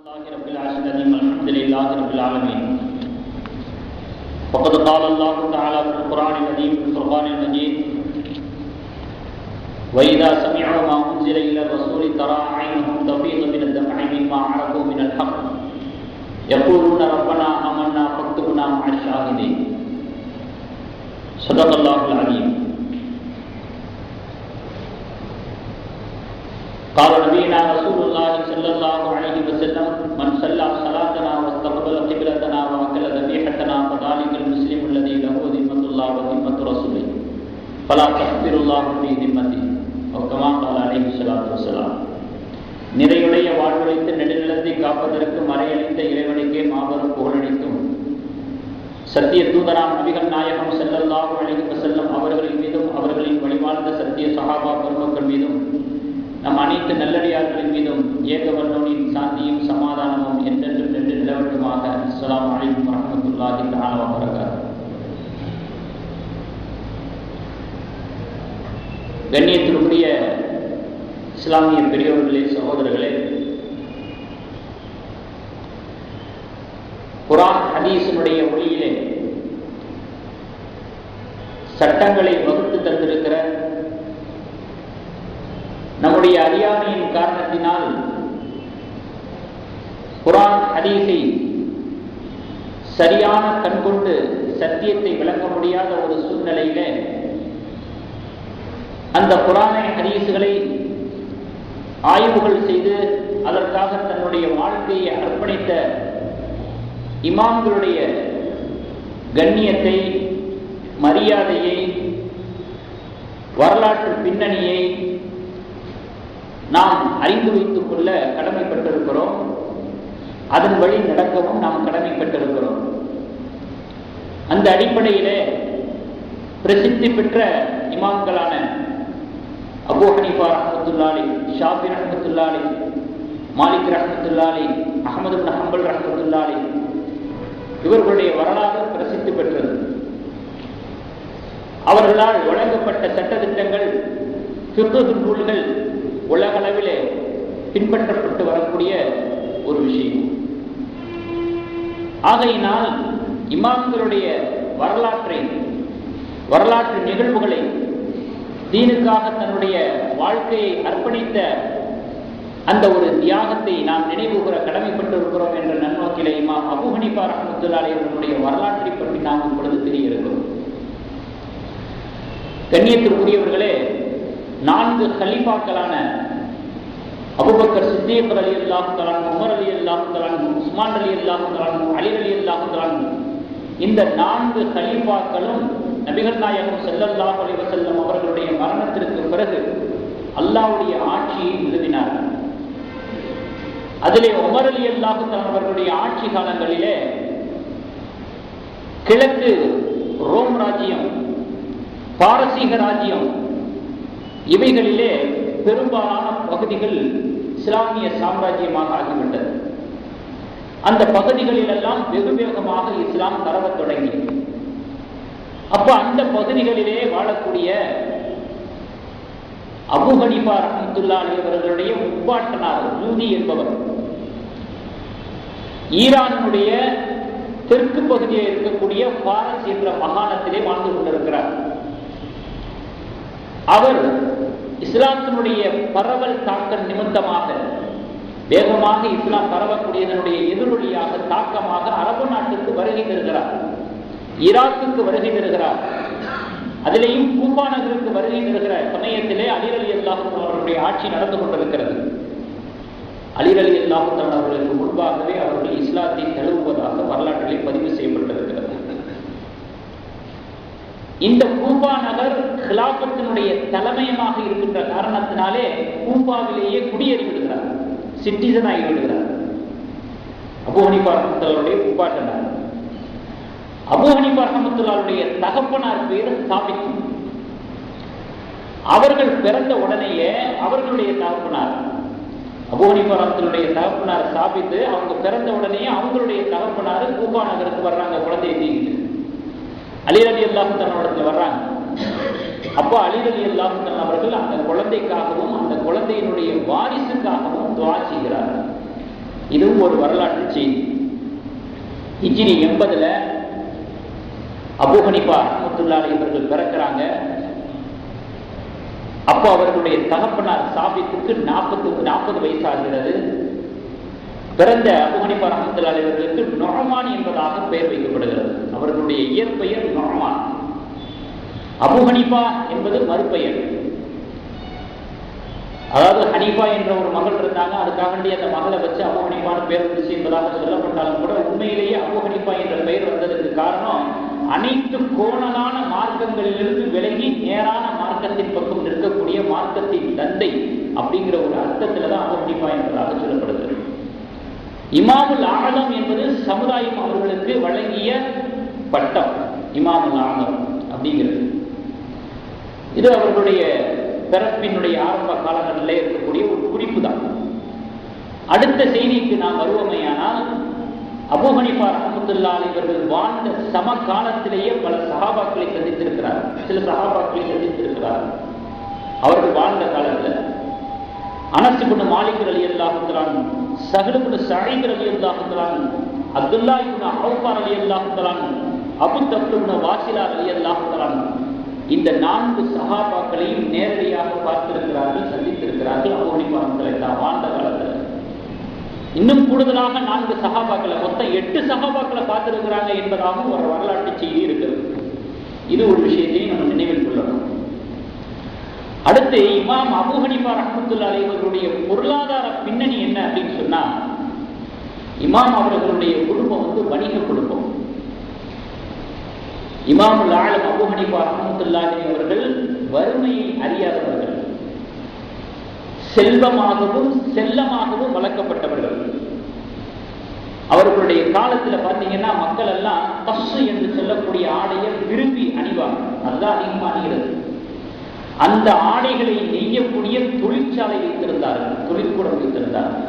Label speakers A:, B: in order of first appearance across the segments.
A: الله رب العالمين الحمد لله رب العالمين وقد قال الله تعالى في القرآن العظيم في الفرقان المجيد وإذا سمعوا ما أنزل إلى الرسول ترى عينهم تفيض من الدمع مما عرفوا من الحق يقولون ربنا آمنا فاكتبنا مع الشاهدين صدق الله العظيم. قال نبينا رسول الله صلى الله عليه وسلم من صلى صلاتنا واستقبل قبلتنا واكل ذبيحتنا فذلك المسلم الذي له ذمة الله وذمة رسوله فلا تحقر الله في ذمته او كما قال عليه الصلاة والسلام. நிறையுடைய வாழ்வழித்து நெடுநிலத்தை காப்பதற்கு மறையளித்த இறைவனுக்கே மாபெரும் புகழளித்தும் சத்திய தூதராம் நபிகள் நாயகம் ஸல்லல்லாஹு அலைஹி வஸல்லம் அவர்களின் மீதும் அவர்களின் வழிவாழ்ந்த சத்திய சஹாபா பெருமக்கள் மீதும் நம் அனைத்து நல்லடியார்களின் மீதும் ஏக வல்லோனின் சாந்தியும் சமாதானமும் என்றென்றும் நின்று நிலவட்டுமாக. அஸ்ஸலாமு அலைக்கும் வரஹ்மத்துல்லாஹி தஆலா வ பரகாத்துஹு. கண்ணியத்திற்குரிய இஸ்லாமிய பெரியோர்களே, சகோதரர்களே, குர்ஆன் ஹதீஸினுடைய ஒளியிலே சட்டங்களை வகுத்து தந்திருக்கிற நம்முடைய அறியாமையின் காரணத்தினால் குர்ஆன் ஹதீஸை சரியான கண்கொண்டு சத்தியத்தை விளங்க முடியாத ஒரு சூழ்நிலையிலே அந்த குர்ஆனை ஹதீஸுகளை ஆய்வுகள் செய்து அதற்காக தன்னுடைய வாழ்க்கையை அர்ப்பணித்த இமாம்களுடைய கண்ணியத்தை, மரியாதையை, வரலாற்று பின்னணியை நாம் அறிந்து வைத்துக் கொள்ள கடமைப்பட்டிருக்கிறோம். அதன் வழி நடக்கவும் நாம் கடமைப்பட்டிருக்கிறோம். அந்த அடிப்படையிலே பிரசித்தி பெற்ற இமாம்களான அபூ ஹனீஃபா ரஹ்மத்துல்லாஹி, ஷாஃபி ரஹ்மத்துல்லாஹி, மாலிக் ரஹ்மத்துல்லாஹி, அஹ்மது இப்னு ஹம்பல் ரஹ்மத்துல்லாஹி, இவர்களுடைய வரலாறு பிரசித்தி பெற்றது. அவர்களால் வழங்கப்பட்ட சட்டத்திட்டங்கள், ஃபிக்ஹ் நூல்கள் உலகளவிலே பின்பற்றப்பட்டு வரக்கூடிய ஒரு விஷயம். ஆகையினால் இமாம்களுடைய வரலாற்று நிகழ்வுகளை, தீனுக்காக தன்னுடைய வாழ்க்கையை அர்ப்பணித்த அந்த ஒரு தியாகத்தை நாம் நினைவுகூர கடமைப்பட்டிருக்கிறோம் என்ற நன்னோக்கிலே இமாம் அபூ ஹனீஃபா ரஹ்மத்துல்லாஹி அவர்களுடைய வரலாற்றை பற்றி நாம் இப்பொழுது தெரிய இருக்கிறோம். கண்ணியத்திற்குரியவர்களே, 4 கலீஃபாக்களான அபூபக்கர் சித்தீக் ரலியல்லாஹு தஆலா அன்ஹு, உமர் ரலியல்லாஹு தஆலா அன்ஹு, உஸ்மான் ரலியல்லாஹு தஆலா அன்ஹு, அலி ரலியல்லாஹு தஆலா அன்ஹு, இந்த 4 கலீஃபாக்களும் நபிகள் நாயகம் ஸல்லல்லாஹு அலைஹி வஸல்லம் அவர்களுடைய மரணத்திற்கு பிறகு அல்லாஹ்வுடைய ஆட்சியை நிறுவினார்கள். அதிலே உமர் ரலியல்லாஹு தஆலா அவர்களுடைய ஆட்சி காலங்களிலே கிழக்கு ரோம் ராஜ்யம், பாரசீக ராஜ்யம், இவைகளிலே பெரும்பாலான பகுதிகள் இஸ்லாமிய சாம்ராஜ்யமாக ஆகிவிட்டது. அந்த பகுதிகளிலெல்லாம் வெகு வேகமாக இஸ்லாம் பரவத் தொடங்கியது. அப்ப அந்த பகுதிகளிலே வாழக்கூடிய அபூ ஹனீஃபா ரஹ்மத்துல்லாஹி அவர்களுடைய முப்பாட்டனார் ஜூதி என்பவர் ஈரானுடைய தெற்கு பகுதியில் இருக்கக்கூடிய பாரஸ் என்ற மாகாணத்திலே வாழ்ந்து கொண்டிருக்கிறார். அவர் இஸ்லாத்தினுடைய பரவல் தாக்கம் நிமித்தமாக, வேகமாக இஸ்லாம் பரவக்கூடியதனுடைய எதிரொலியாக, தாக்கமாக அரபு நாட்டுக்கு வருகை தருகிறார், ஈராக்குக்கு வருகை தருகிறார். அதிலேயும் கூஃபா நகருக்கு வருகை தருகிற சமயத்திலே அலி ரலியல்லாஹு தஆலா அவர்களுடைய ஆட்சி நடந்து கொண்டிருக்கிறது. அலி ரலியல்லாஹு தஆலா அவர்களுக்கு முன்பாகவே அவர்கள் இஸ்லாத்தை தழுவுவதாக வரலாற்றிலே பதிவு செய்யப்பட்டிருக்கிறது. இந்த கூஃபா நகர் கிலாபத்தினுடைய தலைமையமாக இருக்கின்ற காரணத்தினாலே கூஃபாவிலேயே குடியேறி விடுகிறார், சிட்டிசன் ஆகி விடுகிறார். அபூ ஹனீஃபா ரஹ்மத்துல்லாஹி முப்பாட்டனார். அபூ ஹனீஃபா ரஹ்மத்துல்லாஹியுடைய தகப்பனார் பேர் சாபித். அவர்கள் பிறந்த உடனேயே அவர்களுடைய தகப்பனார் அபூ ஹனீஃபா ரஹ்மத்துல்லாஹியுடைய தகப்பனார் சாபித், அவங்க பிறந்த உடனேயே அவங்களுடைய தகப்பனார் கூஃபா நகருக்கு வர்றாங்க குழந்தையை தீங்கிட்டு. அலி ரலியல்லாஹு தஆலா இடத்துல வர்றாங்க. அப்போ அலி ரலியல்லாஹு தஆலா அவர்கள் அந்த குழந்தைக்காகவும் அந்த குழந்தையினுடைய வாரிசுக்காகவும் துஆ செய்கிறார்கள். இதுவும் ஒரு வரலாற்று செய்தி. ஹிஜ்ரி 80 அபூ ஹனீஃபா ரஹ்மத்துல்லாஹி இவர்கள் பிறக்கிறாங்க. அப்போ அவர்களுடைய தகப்பனார் சாபித்துக்கு 40 வயசாகிறது. பிறந்த அபூ ஹனீஃபா ரஹ்மத்துல்லாஹி இவர்களுக்கு நுஅமான் என்பதாக பெயர் வைக்கப்படுகிறது. அவர்களுடைய இயற்பெயர் நுஅமான். அபூ ஹனீஃபா என்பது மறுபெயர். அதாவது ஹனீஃபா என்ற ஒரு மகள் இருந்தாங்க, அதுக்காக அந்த மகளை வச்சு அபூ ஹனீஃபான்னு பெயர் வந்துச்சு என்பதாக சொல்லப்பட்டாலும் கூட உண்மையிலேயே அபூ ஹனீஃபா என்ற பெயர் வந்ததற்கு காரணம் அனைத்து கோணலான மார்க்கங்களிலிருந்து விலகி நேரான மார்க்கத்தின் பக்கம் நிற்கக்கூடிய மார்க்கத்தின் தந்தை அப்படிங்கிற ஒரு அர்த்தத்துல தான் அபூ ஹனீஃபா என்பதாக சொல்லப்படுகிறது. இமாமுல் ஆலம் என்பது சமுதாயம் அவர்களுக்கு வழங்கிய பட்டம். இமாமுல் ஆலம் அப்படிங்கிறது இது அவர்களுடைய பிறப்பினுடைய ஆரம்ப காலங்களிலே இருக்கக்கூடிய ஒரு குறிப்பு தான். அடுத்த செய்திக்கு நாம் வருவோமையானால், அபூ ஹனீஃபா ரஹ்மத்துல்லாஹி இவர்கள் வாழ்ந்த சமகாலத்திலேயே பல சஹாபாக்களை சந்தித்திருக்கிறார். சில சஹாபாக்களை சந்தித்திருக்கிறார் அவர்கள் வாழ்ந்த காலத்தில். அனஸ் இப்னு மாலிக் ரலியல்லாஹு தஆலா, ஸஹல் இப்னு ஸஈத் ரலியல்லாஹு தஆலா, அப்துல்லா இப்னு அவ்ஃபா ரலியல்லாஹு தஆலா, அபூ தஃப் இப்னு வாசிலா ரலியல்லாஹு தஆலா, இந்த 4 சஹாபாக்களையும் நேரடியாக பார்த்திருக்கிறார்கள், சந்தித்திருக்கிறார்கள் அபூ ஹனீஃபா ரலியல்லாஹு வாழ்ந்த காலத்தில். இன்னும் கூடுதலாக 4 சஹாபாக்களை, மொத்தம் 8 சஹாபாக்களை பார்த்திருக்கிறாங்க என்பதாகவும் ஒரு வரலாற்று செய்தி இருக்கிறது. இது ஒரு விஷயத்தையும் நம்ம நினைவில் கொள்ளணும். அடுத்து இமாம் அபூ ஹனீஃபா ரஹ்மத்துல்லாஹி அவர்களுடைய பொருளாதார பின்னணி என்ன அப்படின்னு சொன்னா, இமாம் அவர்களுடைய குடும்பம் வணிக குடும்பம். இமாமுல் ஆலம் அபூ ஹனீஃபா ரஹ்மத்துல்லாஹி அவர்கள் வறுமையை அறியாதவர்கள், செல்வமாகவும் செல்லமாகவும் வளர்க்கப்பட்டவர்கள். அவர்களுடைய காலத்துல பாத்தீங்கன்னா மக்கள் எல்லாம் கஸ்ஸு என்று சொல்லக்கூடிய ஆடையை விரும்பி அணிவாங்க. அதுதான் அதிகமாக அணிகிறது. அந்த ஆடைகளை நெய்யக்கூடிய தொழிற்சாலை வைத்திருந்தார்கள், தொழிற்கூடம் வைத்திருந்தார்கள்.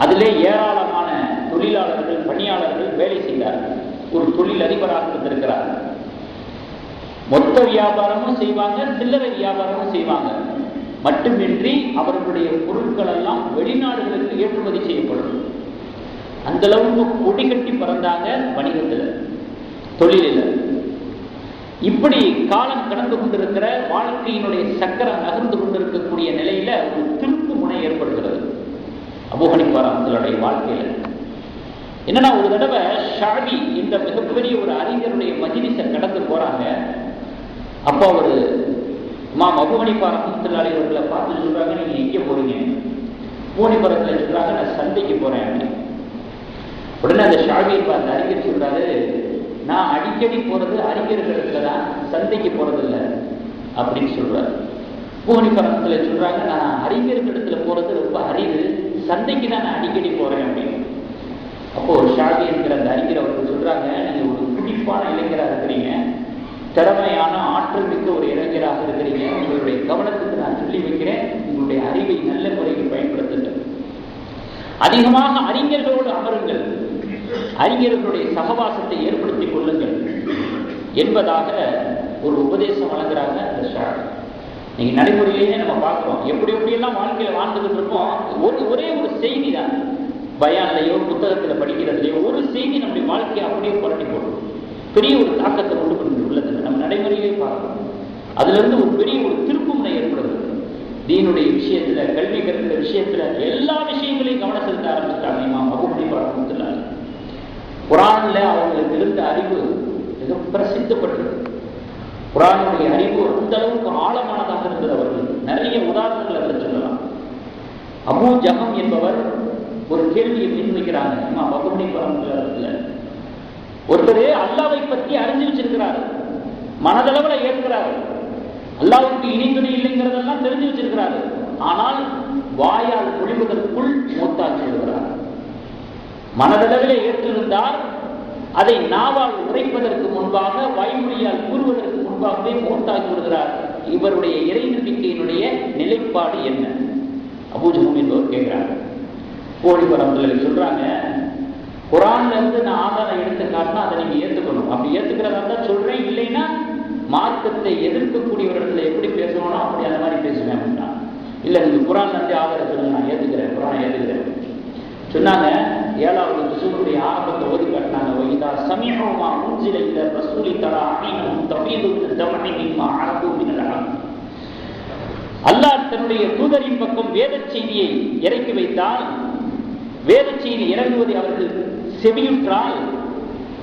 A: அதிலே ஏராளமான தொழிலாளர்கள், பணியாளர்கள் வேலை செய்தார்கள். ஒரு தொழில் அதிபராக இருந்திருக்கிறார். மொத்த வியாபாரமும் செய்வாங்க, சில்லறை வியாபாரமும் செய்வாங்க. மட்டுமின்றி அவர்களுடைய பொருட்கள் எல்லாம் வெளிநாடுகளுக்கு ஏற்றுமதி செய்யப்படும். அந்த அளவுக்கு கொடி கட்டி பறந்தாங்க வணிகத்தில், தொழிலில். இப்படி காலம் கடந்து கொண்டிருக்கிற வாழ்க்கையினுடைய சக்கரம் நகர்ந்து கொண்டிருக்கக்கூடிய நிலையில ஒரு திருப்பு முனை ஏற்படுகிறது அபூ ஹனீஃபா ரஹ்மத்துல்லாஹி வாழ்க்கையில. என்னன்னா, ஒரு தடவை ஷாபி என்ற மிகப்பெரிய ஒரு அறிஞருடைய மஜ்லிஸை கடந்து போறாங்க. அப்போ ஒரு இமாம் அபூ ஹனீஃபா ரஹ்மத்துல்லாஹி அவர்களை பார்த்து சொல்றாங்க, நீங்க எங்கே போறீங்க? பூனிபுரத்தில் சொல்றாங்க, நான் சந்தைக்கு போறேன். உடனே அந்த ஷாபி அந்த அறிஞர் சொல்றாரு, நான் அடிக்கடி போறது அறிஞர்களுக்கு தான், சந்தைக்கு போறது இல்லை அப்படின்னு சொல்றாரு. அபூ ஹனீஃபா ரஹ்மத்துல்லாஹி சொல்றாங்க, நான் அறிஞர்களிடத்துல போறது ரொம்ப அரிது, சந்தைக்கு தான் நான் அடிக்கடி போறேன் அப்படின்னு. அப்போ ஷாபி என்கிற அந்த அறிஞர் அவர்கள் சொல்றாங்க, நீங்க ஒரு துடிப்பான இளைஞராக இருக்கிறீங்க, திறமையான ஆற்றல் மிக்க ஒரு இளைஞராக இருக்கிறீங்க. உங்களுடைய கவனத்துக்கு நான் சொல்லி வைக்கிறேன், உங்களுடைய அறிவை நல்ல முறையில் பயன்படுத்துங்கள். அதிகமாக அறிஞர்களோடு அமருங்கள், அறிஞர்களுடைய சகவாசத்தை ஏற்படுத்திக் கொள்ளுங்கள் என்பதாக ஒரு உபதேசம் வழங்குறாங்க அந்த ஷாபி. நீங்க நடைமுறையிலேயே நம்ம பார்க்கிறோம், எப்படியெல்லாம் வாழ்க்கையில வாழ்ந்துகிட்டு இருப்போம். ஒரே ஒரு செய்தி தான், பயான்லையோ புத்தகத்துல படிக்கிறதுலையோ ஒரு செய்தி நம்முடைய வாழ்க்கையை அப்படியே புரட்டி போடும், பெரிய ஒரு தாக்கத்தை கொண்டு கொண்டு உள்ளது. நம்ம நடைமுறையிலே பார்க்கணும். அதுல இருந்து ஒரு பெரிய ஒரு திருப்புமுனை ஏற்படுது. தீனுடைய விஷயத்துல, கல்வி கற்கிற விஷயத்துல, எல்லா விஷயங்களையும் கவனம் செலுத்த ஆரம்பிச்சுட்டாங்க இமாம் அபூ ஹனீஃபா ரஹ்மத்துல்லாஹி. குர்ஆன்ல அவங்களுக்கு இருந்த அறிவு மிக பிரசித்தப்பட்டது. குர்ஆனுடைய அறிவு அந்த அளவுக்கு ஆழமானதாக இருந்தது. அவர்கள் நிறைய உதாரணங்கள் அதில் சொல்லலாம். அபூ ஜஹம் என்பவர் ஒரு கேள்வியை முன்வைக்கிறாங்க இமாம் அபூ ஹனீஃபா ரஹ்மத்துல்லாஹி. ஒருத்தர் அல்லாஹ்வை பற்றி அறிஞ்சு வச்சிருக்கிறாரு, மனதளவுல ஏற்கிறாரு, அல்லாஹ்வுக்கு இணை துணை இல்லைங்கிறதெல்லாம் தெரிஞ்சு வச்சிருக்கிறாரு. ஆனால் வாயால் ஒளிவதற்குள் மூத்தாக்கி விடுகிறார். மனதளவிலே ஏற்றிருந்தால் அதை நாவால் உரைப்பதற்கு முன்பாக, வாய்மொழியால் கூறுவதற்கு முன்பாகவே மூத்தாக்கி விடுகிறார். இவருடைய இறை நம்பிக்கையினுடைய நிலைப்பாடு என்ன? அபூ ஜஹம் என்பவர் கேட்கிறார். கோடிபரம்புகளில் சொல்றாங்க, குர்ஆன்ல இருந்து நான் ஆதாரம் எடுத்து காட்டினா அதை நீங்க ஏற்றுக்கணும். அப்படி ஏற்றுக்கிறதா தான் சொல்றேன், இல்லைன்னா மார்க்கத்தை எதிர்க்கக்கூடியவர்களிடத்துல எப்படி பேசணும்னா அப்படி அந்த மாதிரி பேசுவேன் அப்படின்னா. இல்லை நீங்க குர்ஆன்ல இருந்து ஆதாரம் சொல்லுங்க, நான் ஏற்றுக்கிறேன், குர்ஆனை ஏற்றுக்கிறேன். சொன்னாங்க. 7வது ஜுஸுடைய ஆரம்பத்தை ஓதி காட்டினாங்க. வைதா சமீஉமா உன்சில இல ரசூலி தரா அய்னஹும் தஃபீது மின் தம்இ மிம்மா அரபு மினல் அல்ம். அல்லாஹ் தன்னுடைய தூதரின் பக்கம் வேத செய்தியை இறக்கி வைத்தால், வேத செய்தி இறங்குவதை அவர்கள் செவியுற்றால்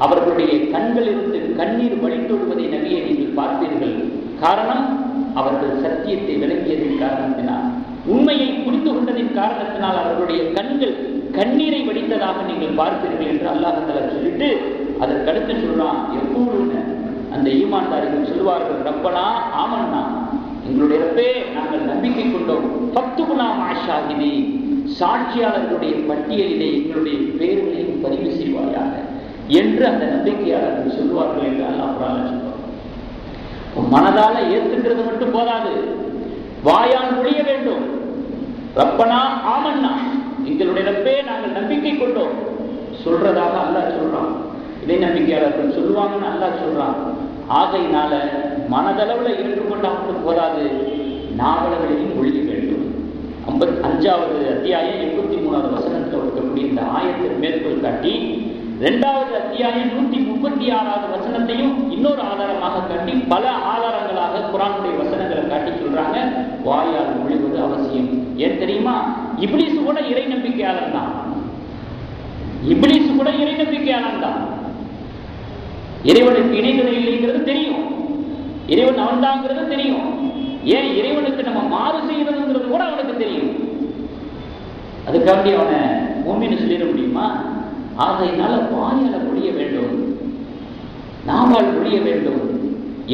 A: அவர்களுடைய கண்களிலிருந்து கண்ணீர் வழிந்தோடுவதை நபியை நீங்கள் பார்ப்பீர்கள். காரணம், அவர்கள் சத்தியத்தை விளங்கியதின் காரணத்தினால், உண்மையை புரிந்து கொண்டதின் காரணத்தினால் அவர்களுடைய கண்கள் கண்ணீரை வடித்ததாக நீங்கள் பார்ப்பீர்கள் என்று அல்லாஹ் தஆலா சொல்லிட்டு அதற்கடுத்து சொல்றான். எப்போது அந்த ஈமான்தாரிகள் சொல்வார்கள், ரப்பனா ஆமன்னா, எங்களுடைய ரப்பே நாங்கள் நம்பிக்கை கொண்டோம், ஃபக்துபுனா மஅஷாஹிதீ, சாட்சியாளர்களுடைய பட்டியலிலே எங்களுடைய பெயர்களையும் பதிவு செய்வாயாக என்று அந்த நம்பிக்கையாளர்கள் சொல்வார்கள் என்று அல்லாஹ் குர்ஆனில் சொல்றார். மனதால ஏற்றுக்கிறது மட்டும் போதாது, வாயால் மொழிய வேண்டும். ரப்பனா ஆமன்னா, எங்களுடைய ரப்பே நாங்கள் நம்பிக்கை கொண்டோம் சொல்றதாக அல்லாஹ் சொல்றான். இதை நம்பிக்கையாளர்கள் சொல்லுவாங்கன்னு அல்லாஹ் சொல்றான். ஆகையினால மனதளவுல ஏற்றுக்கொண்டா மட்டும் போதாது, நாவலவளையும் ஒழிய வேண்டும். 5வது அத்தியாயம் 83வது வசனத்தில் இருக்கக்கூடிய இந்த ஆயத்தை மேற்கோள் காட்டி 2வது அத்தியாயம் 136வது வசனத்தையும் இன்னொரு ஆதாரமாக காட்டி பல ஆதாரங்களாக குர்ஆனுடைய வசனங்களை காட்டி சொல்றாங்க, வாயால் மொழிவது அவசியம். ஏன் தெரியுமா? இப்லீஸ் கூட இறை நம்பிக்கையாளன் தான். இப்லீஸ் கூட இறை நம்பிக்கையாளன் தான். இறைவனுக்கு இணைகளை இல்லைங்கிறது தெரியும், இறைவன் அவன்தாங்கிறது தெரியும். ஏன் இறைவனுக்கு நம்ம மாறு செய்யறதுங்கிறது கூட அவனுக்கு தெரியும். அதுக்காண்டி அவனை மூமின்னு சொல்லிட முடியுமா? ஆகையினால வாயால ஒழிய வேண்டும், நாவால் ஒழிய வேண்டும்